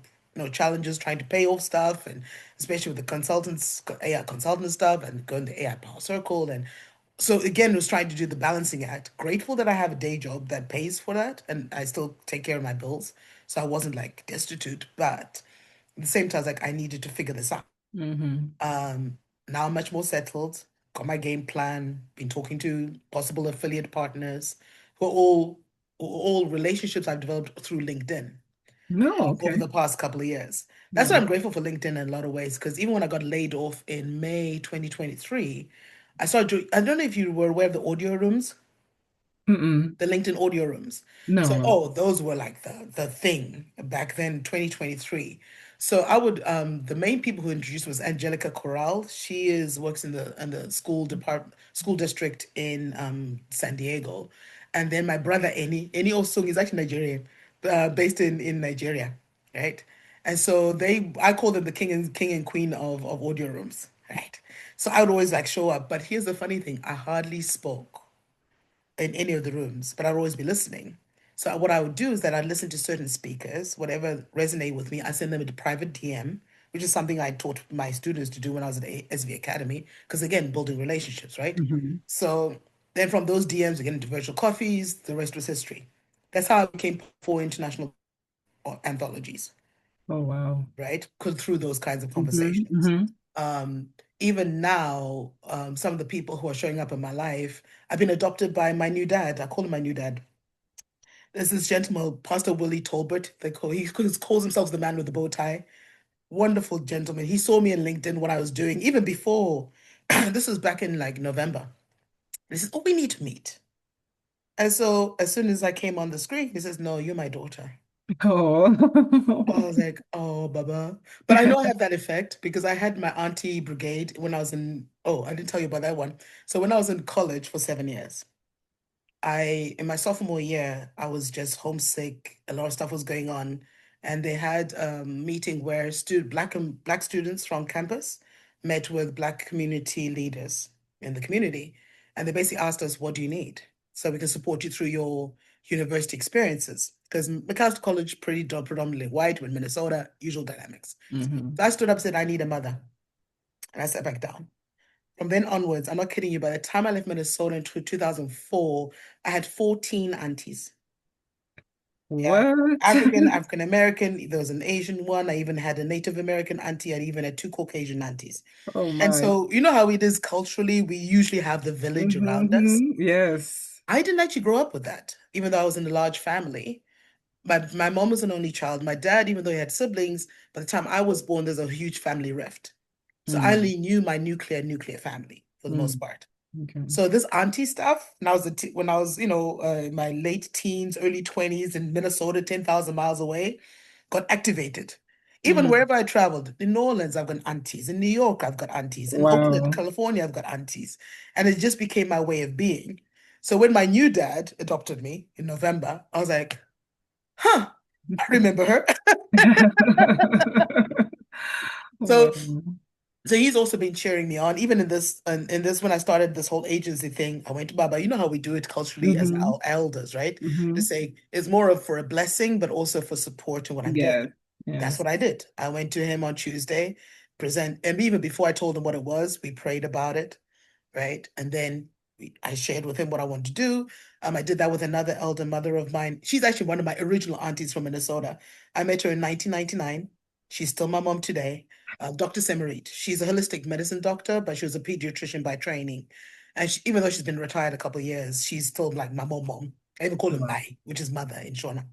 challenges trying to pay off stuff, and especially with the AI consultant stuff, and going to AI Power Circle, and so again, was trying to do the balancing act. Grateful that I have a day job that pays for that, and I still take care of my bills, so I wasn't like destitute. But at the same time, I was like, I needed to figure this out. Hmm. Um, Now I'm much more settled, got my game plan, been talking to possible affiliate partners who are all relationships I've developed through LinkedIn No. over Okay. the past couple of years. That's why Hmm. I'm grateful for LinkedIn in a lot of ways, because even when I got laid off in May 2023, I don't know if you were aware of the audio rooms, Mm-mm. the LinkedIn audio rooms. So, No. those were like the thing back then, 2023. So the main people who introduced was Angelica Corral. She is works in the school district in San Diego. And then my brother Eni Osung is actually Nigerian, based in Nigeria, right? And so I call them the king and queen of audio rooms, right? So I would always like show up. But here's the funny thing, I hardly spoke in any of the rooms, but I'd always be listening. So what I would do is that I'd listen to certain speakers, whatever resonate with me, I send them a private DM, which is something I taught my students to do when I was at SV Academy, because again, building relationships, right? Hmm. So then from those DMs, we get into virtual coffees, the rest was history. That's how I became 4 international anthologies, Oh, wow. right? Through those kinds of Hmm. conversations. Hmm. Even now, some of the people who are showing up in my life, I've been adopted by my new dad. I call him my new dad. There's this gentleman, Pastor Willie Tolbert. He calls himself the man with the bow tie. Wonderful gentleman. He saw me on LinkedIn what I was doing, even before. This was back in like November. He says, "Oh, we need to meet." And so as soon as I came on the screen, he says, "No, you're my daughter." I Oh. was like, "Oh, Baba." But I know I have that effect because I had my auntie brigade when I was I didn't tell you about that one. So when I was in college for 7 years, in my sophomore year, I was just homesick. A lot of stuff was going on, and they had a meeting where black students from campus met with black community leaders in the community, and they basically asked us, "What do you need so we can support you through your university experiences?" Because McAllister College predominantly white, with Minnesota, usual dynamics. Hmm. So I stood up and said, "I need a mother," and I sat back down. From then onwards, I'm not kidding you, by the time I left Minnesota in 2004, I had 14 aunties. Yeah. What? African American, there was an Asian one. I even had a Native American auntie. I even had two Caucasian aunties. Oh And my. so, you know how it is culturally, we usually have the village around us. Yes. I didn't actually grow up with that, even though I was in a large family. My mom was an only child. My dad, even though he had siblings, by the time I was born, there's a huge family rift. So I Mm, only knew my nuclear family for the most mm, part. okay. So this auntie stuff, when I was, in my late teens, early 20s in Minnesota, 10,000 miles away, got activated. Even Mm, wherever I traveled, in New Orleans, I've got aunties. In New York, I've got aunties. In Oakland, wow. California, I've got aunties. And it just became my way of being. So when my new dad adopted me in November, I was like, huh, I remember her. Wow. So So he's also been cheering me on, even in this when I started this whole agency thing. I went to Baba. You know how we do it culturally as Hmm. our elders, right? To Hmm. say it's more of for a blessing, but also for support in what I'm doing. Yes. That's Yes. what I did. I went to him on Tuesday, and even before I told him what it was, we prayed about it, right? And then I shared with him what I wanted to do. I did that with another elder mother of mine. She's actually one of my original aunties from Minnesota. I met her in 1999. She's still my mom today. Dr. Semarit. She's a holistic medicine doctor, but she was a pediatrician by training. And even though she's been retired a couple of years, she's still like my mom. I even call her Wow. Mai, which is mother in Shona.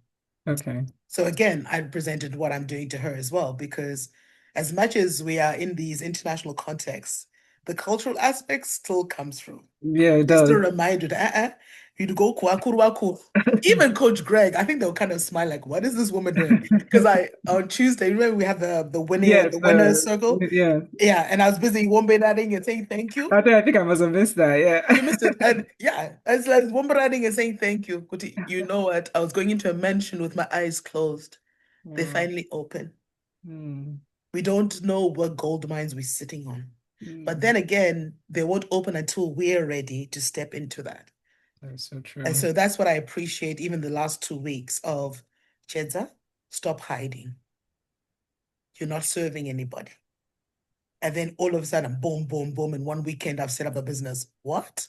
Okay. So again, I presented what I'm doing to her as well, because as much as we are in these international contexts, the cultural aspect still comes through. Yeah, it They still does. remind you that you'd go kwaku. Even Coach Greg, I think they'll kind of smile like, "What is this woman doing?" Because I on Tuesday, remember we had the Yes. winners circle, Yeah. yeah, and I was busy wombe and saying thank you. I think I must have missed that. You Yeah. missed it, and yeah, I was like wombe and saying thank you. Kuti, you know what? I was going into a mansion with my eyes closed. They Wow. finally open. Mm, We don't know what gold mines we're sitting on. But mm. then again, they won't open until we're ready to step into that. That's so And true. so that's what I appreciate even the last 2 weeks of Chiyedza, stop hiding. You're not serving anybody. And then all of a sudden, boom, boom, boom, in one weekend, I've set up a business. What?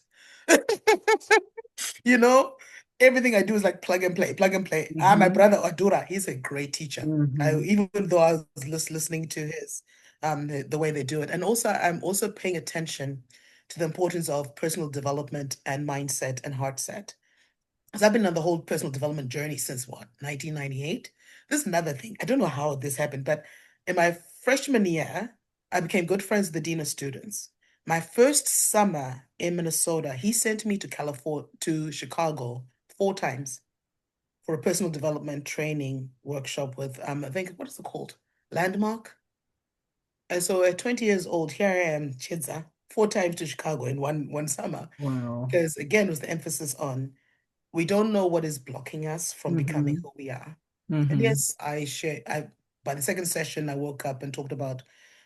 You know, everything I do is like plug and play, plug and play. My Hmm. brother Adura, he's a great teacher. Hmm. Even though I was just listening to his the way they do it, and also I'm also paying attention to the importance of personal development and mindset and heart set. Because I've been on the whole personal development journey since what, 1998? This is another thing. I don't know how this happened, but in my freshman year, I became good friends with the dean of students. My first summer in Minnesota, he sent me to California, to Chicago 4 times for a personal development training workshop with, I think, what is it called? Landmark. And so at 20 years old, here I am, Chidza, 4 times to Chicago in one summer. Wow. Because again, was the emphasis on we don't know what is blocking us from becoming Hmm. who we are. And Hmm. yes, I by the second session I woke up and talked about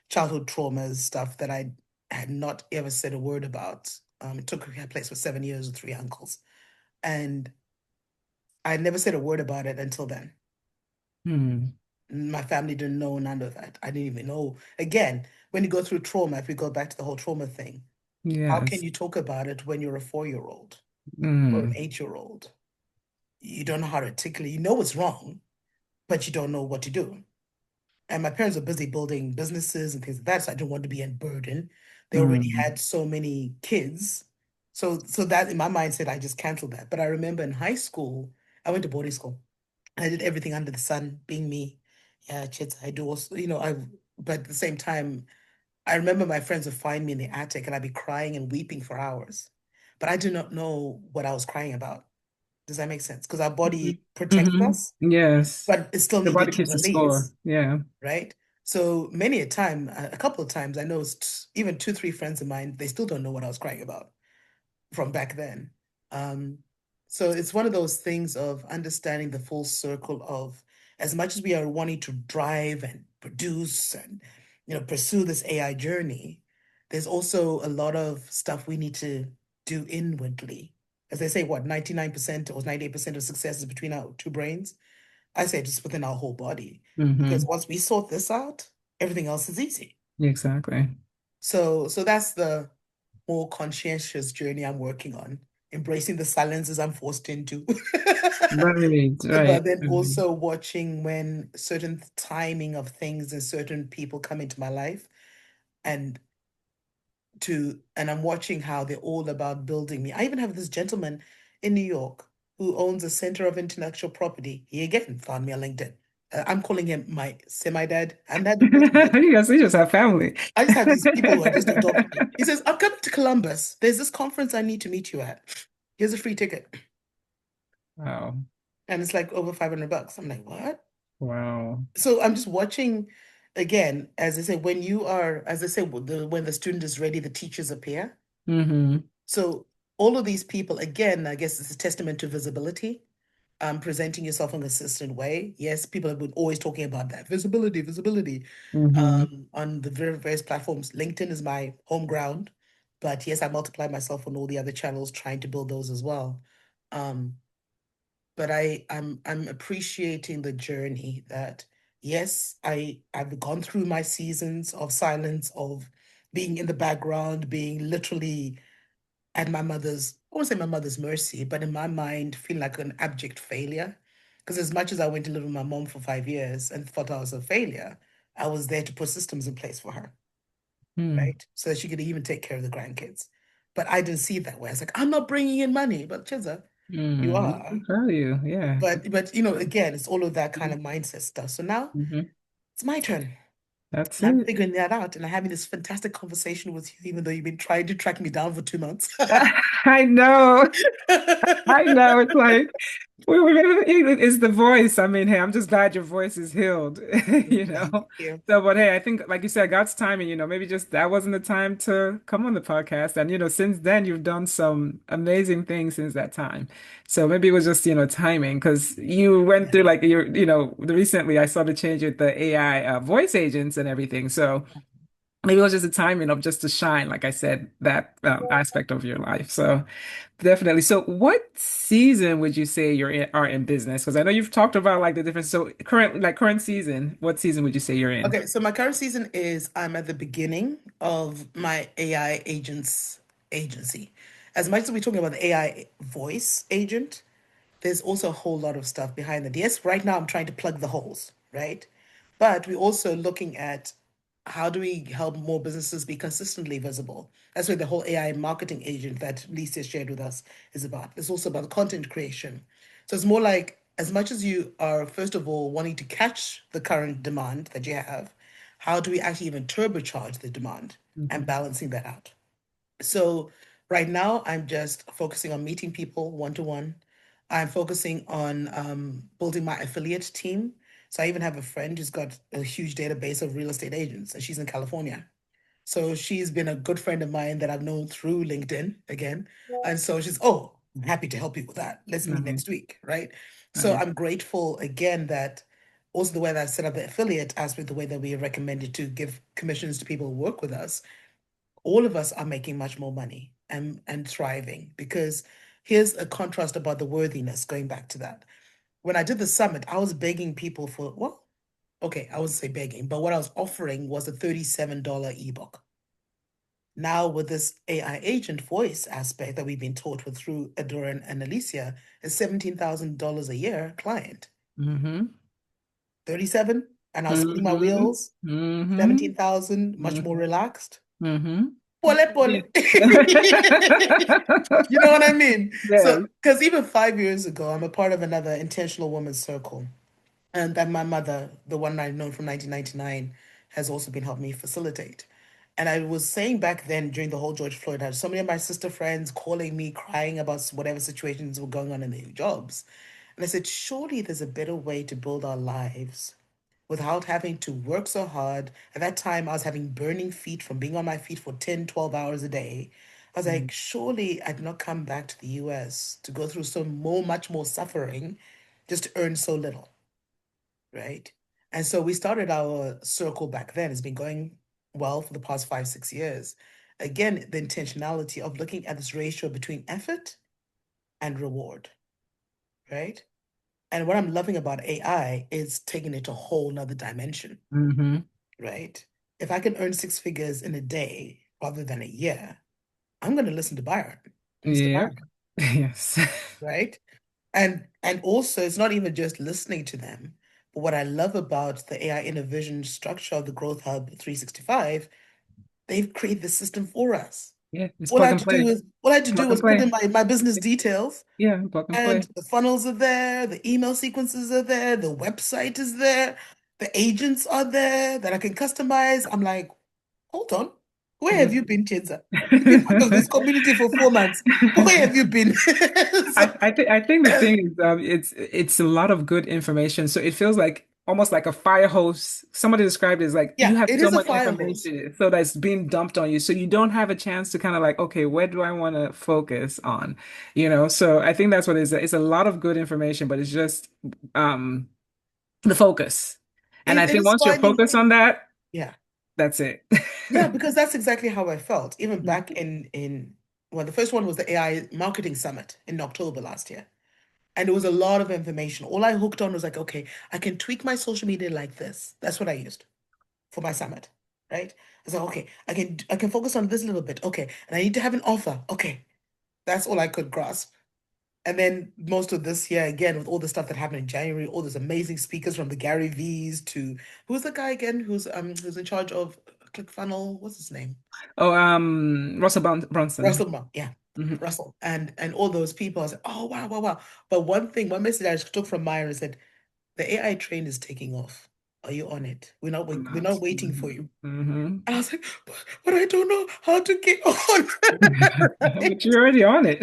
childhood traumas, stuff that I had not ever said a word about. It took place for 7 years with three uncles. And I never said a word about it until then. Hmm. My family didn't know none of that. I didn't even know. Again, when you go through trauma, if we go back to the whole trauma thing, how can Yes. you talk about it when you're a 4 year old or an Mm. 8 year old? You don't know how to articulate. You know what's wrong, but you don't know what to do. And my parents were busy building businesses and things like that, so I didn't want to be a burden. They already Mm. had so many kids. So that in my mindset, I just canceled that. But I remember in high school, I went to boarding school. And I did everything under the sun, being me. Yeah, chits, I do also, but at the same time, I remember my friends would find me in the attic and I'd be crying and weeping for hours. But I did not know what I was crying about. Does that make sense? Because our body protects Hmm. us, Yes. but it still The body needed to keeps the score. release, Yeah. right? So many a time, a couple of times, I know even two, three friends of mine, they still don't know what I was crying about from back then. Um, so it's one of those things of understanding the full circle of as much as we are wanting to drive and produce and pursue this AI journey, there's also a lot of stuff we need to do inwardly. As they say, what, 99% or 98% of success is between our two brains? I say just within our whole body. Because Hmm. once we sort this out, everything else is easy. Exactly. So that's the more conscientious journey I'm working on, embracing the silences I'm forced into. Right, But right. then also watching when certain timing of things and certain people come into my life and and I'm watching how they're all about building me. I even have this gentleman in New York who owns a center of intellectual property. He again found me on LinkedIn. I'm calling him my semi-dad. I'm not the person, but You just have family. I just have these people who are just adopting me. He says, I'm coming to Columbus. There's this conference I need to meet you at. Here's a free ticket. Wow. And it's like over $500. I'm like, what? Wow. So I'm just watching again, as I say, when you are, as I say, when the student is ready, the teachers appear. Mm-hmm. So all of these people, again, I guess it's a testament to visibility, presenting yourself in a consistent way. Yes, people have been always talking about that visibility, visibility, Mm-hmm. on the various platforms. LinkedIn is my home ground, but yes, I multiply myself on all the other channels, trying to build those as well. Um, but I'm appreciating the journey that yes, I've gone through my seasons of silence, of being in the background, being literally at my mother's, I won't say my mother's mercy, but in my mind, feeling like an abject failure. Because as much as I went to live with my mom for 5 years and thought I was a failure, I was there to put systems in place for her, Mm. right? So that she could even take care of the grandkids. But I didn't see it that way. I was like, I'm not bringing in money, but Chiyedza, you Mm. are. Good for you. Yeah. But again, it's all of that kind of mindset stuff. So now Mm-hmm. it's my turn. That's And I'm it. figuring that out and I'm having this fantastic conversation with you, even though you've been trying to track me down for 2 months. I know. I know. It's like it's the voice. I mean, hey, I'm just glad your voice is healed, you Thank know. you. So, but hey, I think, like you said, God's timing, maybe just that wasn't the time to come on the podcast. And, since then, you've done some amazing things since that time. So maybe it was just, timing because you went through Yeah. like recently I saw the change with the AI voice agents and everything. So maybe it was just a timing of just to shine, like I said, that aspect of your life. So definitely. So what season would you say are in business? Because I know you've talked about like the difference. So current season, what season would you say you're in? Okay, so my current season is I'm at the beginning of my AI agents agency. As much as we're talking about the AI voice agent, there's also a whole lot of stuff behind it. Yes, right now I'm trying to plug the holes, right? But we're also looking at how do we help more businesses be consistently visible? That's where the whole AI marketing agent that Lisa shared with us is about. It's also about content creation. So it's more like as much as you are, first of all, wanting to catch the current demand that you have, how do we actually even turbocharge the demand and Mhm. balancing that out? So right now, I'm just focusing on meeting people one to one. I'm focusing on building my affiliate team. So I even have a friend who's got a huge database of real estate agents, and she's in California. So she's been a good friend of mine that I've known through LinkedIn again. And so she's, oh, I'm happy to help you with that. Let's meet Nice, next week, right? So nice. I'm grateful again that also the way that I set up the affiliate aspect, the way that we are recommended to give commissions to people who work with us, all of us are making much more money and thriving because here's a contrast about the worthiness going back to that. When I did the summit, I was begging people for, well, okay, I wouldn't say begging, but what I was offering was a $37 ebook. Now, with this AI agent voice aspect that we've been taught with through Adora and Alicia, is $17,000 a year client. Mm-hmm. 37, and I was spinning my Mm-hmm. wheels, Mm-hmm. 17,000, much more relaxed. Mm-hmm. Pole pole. Yeah. You know what I mean? So, Yes. because even 5 years ago, I'm a part of another intentional women's circle. And that my mother, the one I've known from 1999, has also been helping me facilitate. And I was saying back then during the whole George Floyd, I had so many of my sister friends calling me, crying about whatever situations were going on in their jobs. And I said, surely there's a better way to build our lives without having to work so hard. At that time, I was having burning feet from being on my feet for 10, 12 hours a day. I was like, surely I'd not come back to the US to go through much more suffering just to earn so little, right? And so we started our circle back then. It's been going well for the past 5, 6 years. Again, the intentionality of looking at this ratio between effort and reward, right? And what I'm loving about AI is taking it to a whole nother dimension, Mm-hmm. right? If I can earn six figures in a day rather than a year, I'm going to listen to Byron, Mr. Yep. Byron, Yes. right? And also it's not even just listening to them, but what I love about the AI Innovision structure of the Growth Hub 365, they've created the system for us. Yeah, it's plug and play. All I had to do Plug and was put play. in my business details, Yeah, plug and play. and the funnels are there, the email sequences are there, the website is there, the agents are there that I can customize. I'm like, hold on, where have you been, Chiyedza? You've been part of this community for 4 months. Where have you been? So, I think the thing is it's a lot of good information. So it feels like almost like a fire hose. Somebody described it as like you yeah, have it so is a much fire hose. information so that's being dumped on you. So you don't have a chance to kind of like, okay, where do I want to focus on? You know, so I think that's what it is. It's a lot of good information, but it's just um the focus. And I It think is once you're finding, focused on that, yeah, that's it. yeah, because that's exactly how I felt. Even back in well, the first one was the AI Marketing Summit in October last year. And it was a lot of information. All I hooked on was like, okay, I can tweak my social media like this. That's what I used for my summit, right? I said, okay, I can focus on this a little bit. Okay, and I need to have an offer. Okay, that's all I could grasp. And then most of this year, again, with all the stuff that happened in January, all those amazing speakers from the Gary V's to who's the guy again who's in charge of ClickFunnel? What's his name? Oh, Russell Brunson. Russell, yeah, Hmm. Russell, and all those people. I said, oh wow, wow, wow. But one message I took from Meyer is that the AI train is taking off. Are you on it? I'm We're not. not waiting for Hmm. you. Hmm. And I was like, but I don't know how to get on. But Right? you're already on it.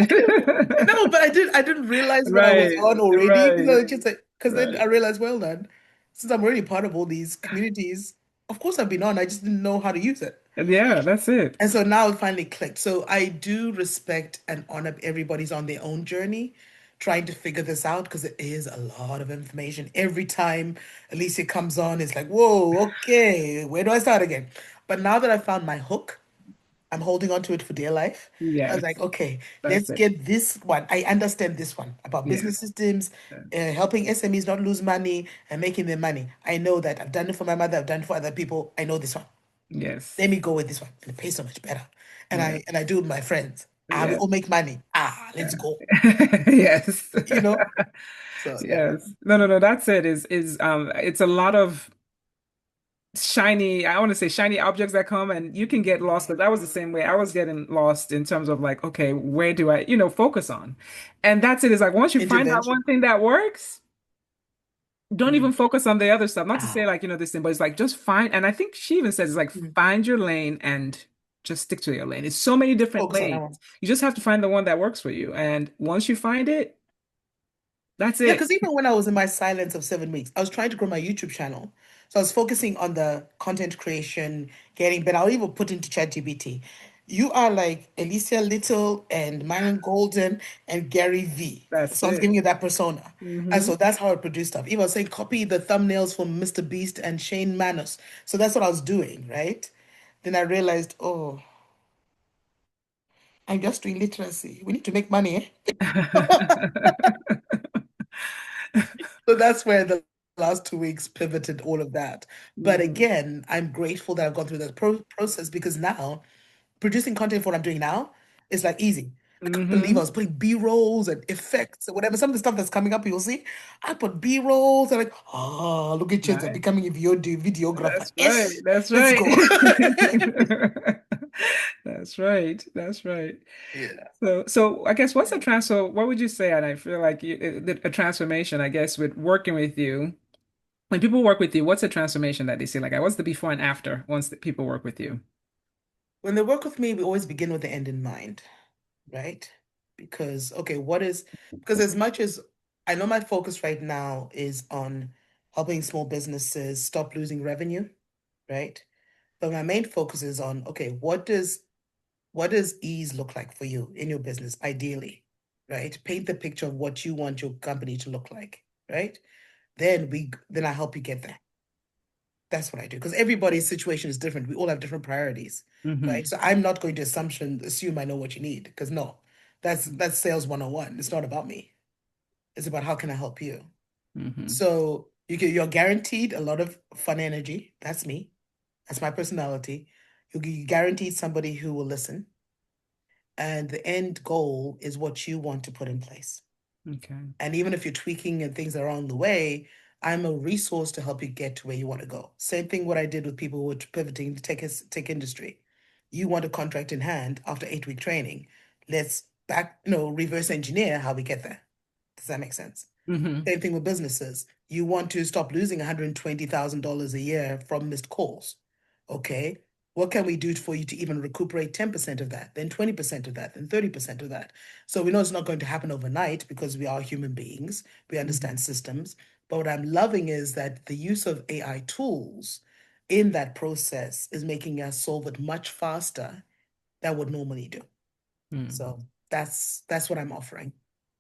No, but I didn't realize when I was Right, on already because right, I just like because then I right. realized, well done, since I'm already part of all these communities, of course I've been on. I just didn't know how to use it. And yeah, that's it. And so now it finally clicked. So I do respect and honor everybody's on their own journey, trying to figure this out because it is a lot of information. Every time Alicia comes on, it's like, whoa, okay, where do I start again? But now that I found my hook, I'm holding on to it for dear life. I was like, Yes, okay, that's let's it. get this one. I understand this one about Yeah, business systems, yeah. helping SMEs not lose money and making their money. I know that I've done it for my mother, I've done it for other people. I know this one. Let Yes, me go with this one. And it pays so much better. And yeah, I do it with my friends. Ah, we yeah, all make money. Ah, let's yeah. go. Yes. You know? So yeah. Yes. No, no, no, that's it. It's a lot of shiny, I want to say shiny objects that come and you can get lost because I was the same way. I was getting lost in terms of like, okay, where do I, focus on? And that's it. It's like once you find that Intervention. one thing that works, don't Mm. even focus on the other stuff. Not to say Ah. like, this thing, but it's like just find, and I think she even says it's like Mm. find your lane and just stick to your lane. It's so many different Focus on that lanes. one. You just have to find the one that works for you. And once you find it, that's Yeah, it. because even when I was in my silence of 7 weeks, I was trying to grow my YouTube channel. So I was focusing on the content creation, getting better. I'll even put into ChatGPT. You are like Alicia Little and Myron Golden and Gary V. That's So I was it. giving you that persona. And Hmm. so that's how I produce stuff. Even I was saying copy the thumbnails from Mr. Beast and Shane Manos. So that's what I was doing, right? Then I realized, oh, I'm just doing literacy. We need to make money, eh? So that's where the last 2 weeks pivoted all of that. But Hmm. again, I'm grateful that I've gone through that process because now producing content for what I'm doing now is like easy. I can't believe I Hmm. was putting B-rolls and effects and whatever. Some of the stuff that's coming up, you'll see. I put B-rolls and like, oh, look at you Nice. becoming a videographer. That's right. Ish, That's let's right. go. That's right. That's right. Yeah. So I guess what's a transfer? What would you say? And I feel like a transformation, I guess, with working with you. When people work with you, what's a transformation that they see? Like, what's the before and after once the people work with you? When they work with me, we always begin with the end in mind, right? Because, okay, because as much as I know my focus right now is on helping small businesses stop losing revenue, right? But my main focus is on, okay, what does ease look like for you in your business, ideally, right? Paint the picture of what you want your company to look like, right? Then I help you get there. That's what I do because everybody's situation is different. We all have different priorities, right? Hmm. So I'm not going to assume I know what you need because no, that's sales 101. It's not about me. It's about how can I help you. Hmm. So you're guaranteed a lot of fun energy. That's me. That's my personality. You're guaranteed somebody who will listen. and the end goal is what you want to put in place. Okay. And even if you're tweaking and things are on the way, I'm a resource to help you get to where you want to go. Same thing what I did with people who were pivoting to tech industry. You want a contract in hand after 8 week training. Let's reverse engineer how we get there. Does that make sense? Mm-hmm. Same thing with businesses. You want to stop losing $120,000 a year from missed calls. Okay. What can we do for you to even recuperate 10% of that, then 20% of that, then 30% of that? So we know it's not going to happen overnight because we are human beings. We Mm-hmm. understand systems. But what I'm loving is that the use of AI tools in that process is making us solve it much faster than would normally do. Mm. So that's what I'm offering.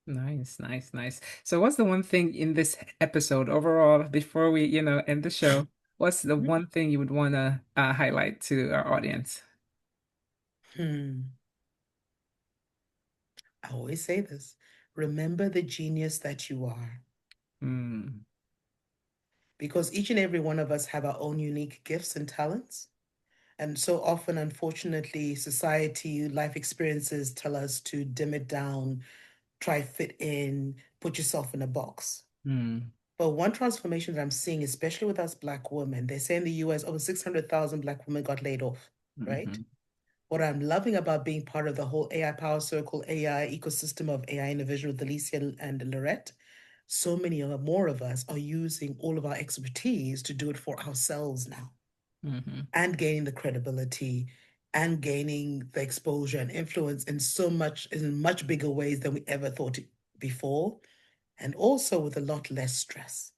Nice, nice, nice. So what's the one thing in this episode overall, before we, end the show, what's the one thing you would want to highlight to our audience? Hmm. I always say this. Remember the genius that you are, Mm, because each and every one of us have our own unique gifts and talents. And so often, unfortunately, society, life experiences tell us to dim it down, try fit in, put yourself in a box. mm, But one transformation that I'm seeing, especially with us Black women, they say in the US over 600,000 Black women got laid off, right? mhm, What I'm loving about being part of the whole AI Power Circle, AI ecosystem of AI innovation with Alicia and Lorette, so many more of us are using all of our expertise to do it for ourselves now mhm, and gaining the credibility and gaining the exposure and influence in much bigger ways than we ever thought before, and also with a lot less stress.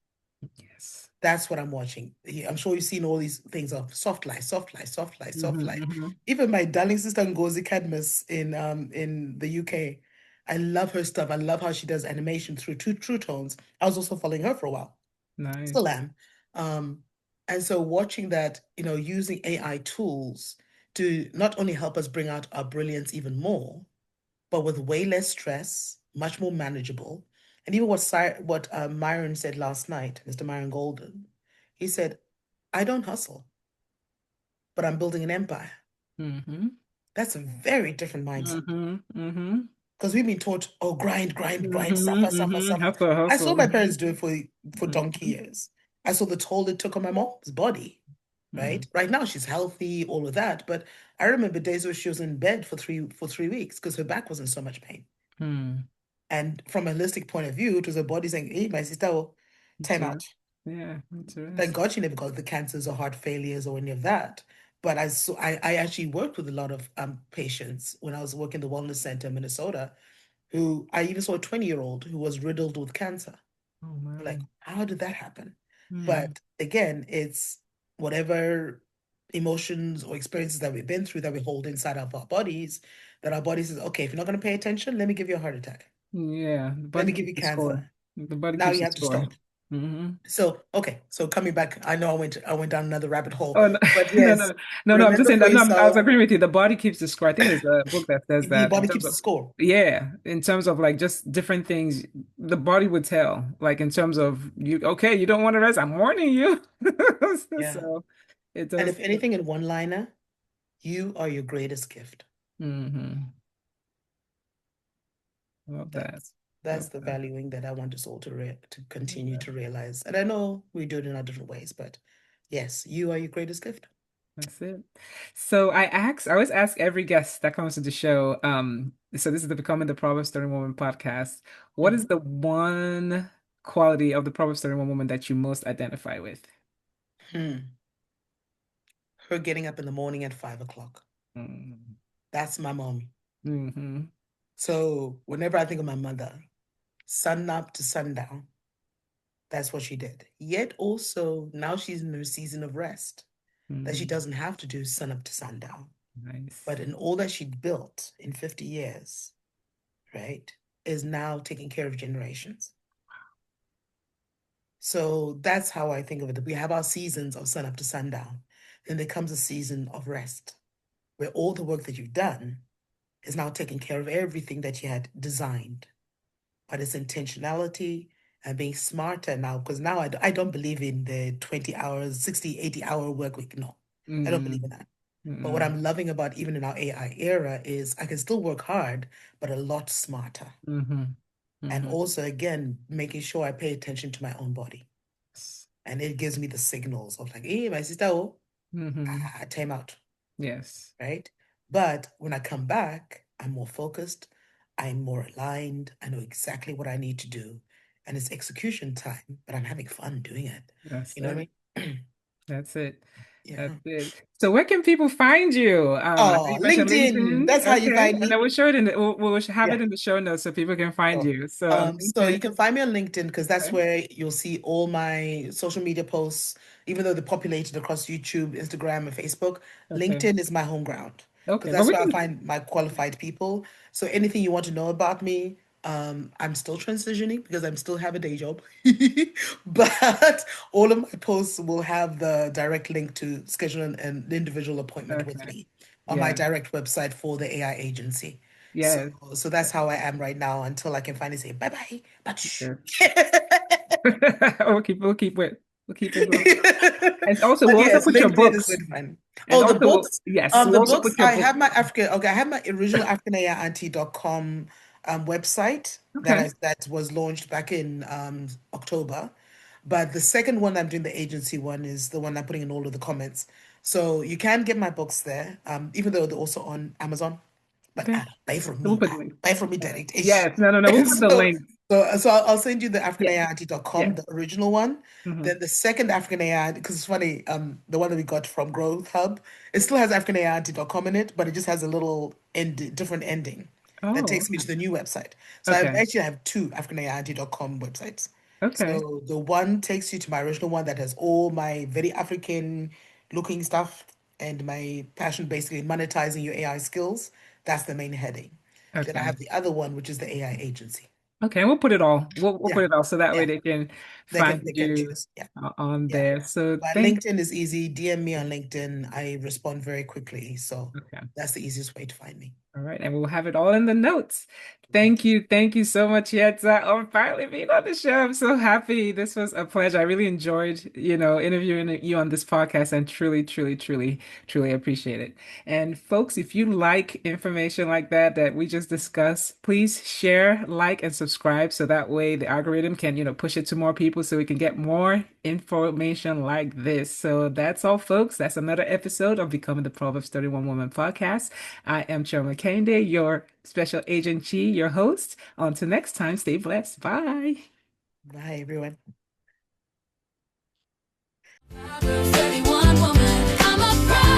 yes. That's what I'm watching. I'm sure you've seen all these things of soft life, soft life, soft life, soft Mhm, life. mhm, Even my darling sister Ngozi Cadmus in the UK, I love her stuff. I love how she does animation through True Tones. I was also following her for a while. Still nice. am. Um, and so watching that, using AI tools to not only help us bring out our brilliance even more, but with way less stress, much more manageable. And even what Myron said last night, Mr. Myron Golden, he said, "I don't hustle, but I'm building an empire." Mm-hmm. That's a very different mindset Mm-hmm. Mm-hmm. because we've been taught, oh, grind, grind, grind, Mm-hmm. suffer, suffer, Mm-hmm. suffer. Hustle, I saw hustle. my parents do it for donkey Mm-hmm. years. I saw the toll it took on my mom's body, Mm-hmm. right? Right now she's healthy, all of that, but I remember days where she was in bed for 3 weeks because her back was in so much pain. Mm. And from a holistic point of view, it was her body saying, "Hey, my sister, oh, time out." Interesting. Yeah, Thank interesting. God she never got the cancers or heart failures or any of that. But I actually worked with a lot of patients when I was working the wellness center in Minnesota, who I even saw a 20-year-old who was riddled with cancer. Oh Like, my. how did that happen? Mm. But again, it's whatever emotions or experiences that we've been through that we hold inside of our bodies, that our body says, okay, if you're not going to pay attention, let me give you a heart attack. Yeah, the Let me body give you keeps the score. cancer. The body Now keeps you the have to score. stop. Mm-hmm. So, okay, so coming back, I know I went down another rabbit hole, Oh no, but no, yes, no, no, no. I'm just remember saying for that. No, I was yourself, agreeing with you. The body keeps the score. I think there's a book that says the that in body terms keeps of, the score. yeah, in terms of like just different things, the body would tell. Like in terms of you, okay, you don't want to rest. I'm warning you. Yeah. So it And does. if anything in one liner, you are your greatest gift. Mm-hmm. Love that. That's Love the that. valuing that I want us all to continue Yeah, to realize. And I know we do it in our different ways, but yes, you are your greatest gift. that's it. So I always ask every guest that comes to the show, so this is the Becoming the Proverbs 31 Woman podcast. What is Mhm. the one quality of the Proverbs 31 woman that you most identify with? Hmm. Her getting up in the morning at 5 o'clock. Mm, That's my mom. hmm. So whenever I think of my mother, sun up to sundown, that's what she did. Yet also now she's in her season of rest, that she Mm, doesn't have to do sun up to sundown. nice. But in all that she built in 50 years, right, is now taking care of generations. So that's how I think of it. We have our seasons of sun up to sundown. Then there comes a season of rest, where all the work that you've done is now taking care of everything that you had designed. But it's intentionality and being smarter now, because now I don't believe in the 20 hours, 60, 80-hour work week. No, I don't believe Mm, in that. But what Mm-mm. I'm loving about even in our AI era is I can still work hard, but a lot smarter. Mm-hmm. And Mm-hmm. also, again, making sure I pay attention to my own body. Yes. And it gives me the signals of like, hey, my sister, oh, Mm-hmm. time out, Yes. right? But when I come back, I'm more focused, I'm more aligned, I know exactly what I need to do. And it's execution time, but I'm having fun doing it. That's You know what it. I mean? That's it. That's Yeah. it. So where can people find you? I know Oh, you mentioned LinkedIn. LinkedIn. That's how you Okay. find And then me. we'll show it in we'll have Yeah. it in the show notes so people can find So, you. So so LinkedIn. you can find me on LinkedIn because that's Okay. where you'll see all my social media posts, even though they're populated across YouTube, Instagram, and Facebook. Okay. LinkedIn is my home ground because Okay. But that's we where I can find my qualified people. So anything you want to know about me, I'm still transitioning because I'm still have a day job, but all of my posts will have the direct link to schedule an individual appointment with okay. me on my Yeah. direct website for the AI agency. So, Yes. so that's how I am right now until I can finally say bye bye. But shh. Yes. We'll keep it going. And also But we'll also yes, put your LinkedIn is books. good fun. And Oh, the also books. yes, we'll The also books. put your book. I have my original African AI Auntie.com website Okay. that was launched back in October. But the second one I'm doing, the agency one, is the one I'm putting in all of the comments. So you can get my books there, even though they're also on Amazon. But Okay. So we'll put the link. buy from me direct ish. Yes. No, no, no. We'll put the So, link. I'll send you the Yeah. africanaiauntie.com, Yeah. the original one. Hmm. Then the second African AI, because it's funny, the one that we got from Growth Hub, it still has africanaiauntie.com in it, but it just has a little different ending that Oh, takes me to the new website. So I okay. actually have two africanaiauntie.com websites. Okay. So the one takes you to my original one that has all my very African looking stuff and my passion basically monetizing your AI skills. That's the main heading. Then I Okay. have the other one, which is the AI agency. Okay. We'll put it all. We'll Yeah, put it all so that way yeah. they can They can find pick and you choose. Yeah, on yeah. there. So But thank. LinkedIn is easy. DM me on LinkedIn. I respond very quickly. So Okay. that's the easiest way to find me. All right, and we'll have it all in the notes. Thank you so much, Yetza, on finally being on the show. I'm so happy. This was a pleasure. I really enjoyed, interviewing you on this podcast and truly appreciate it. And folks, if you like information like that we just discussed, please share, like, and subscribe so that way the algorithm can, push it to more people so we can get more information like this. So that's all, folks. That's another episode of Becoming the Proverbs 31 Woman podcast. I am Chiyedza Nyahuye, your special agent Chi, your host. Until next time, stay blessed. Bye. Bye, everyone. Proverbs 31 woman. I'm a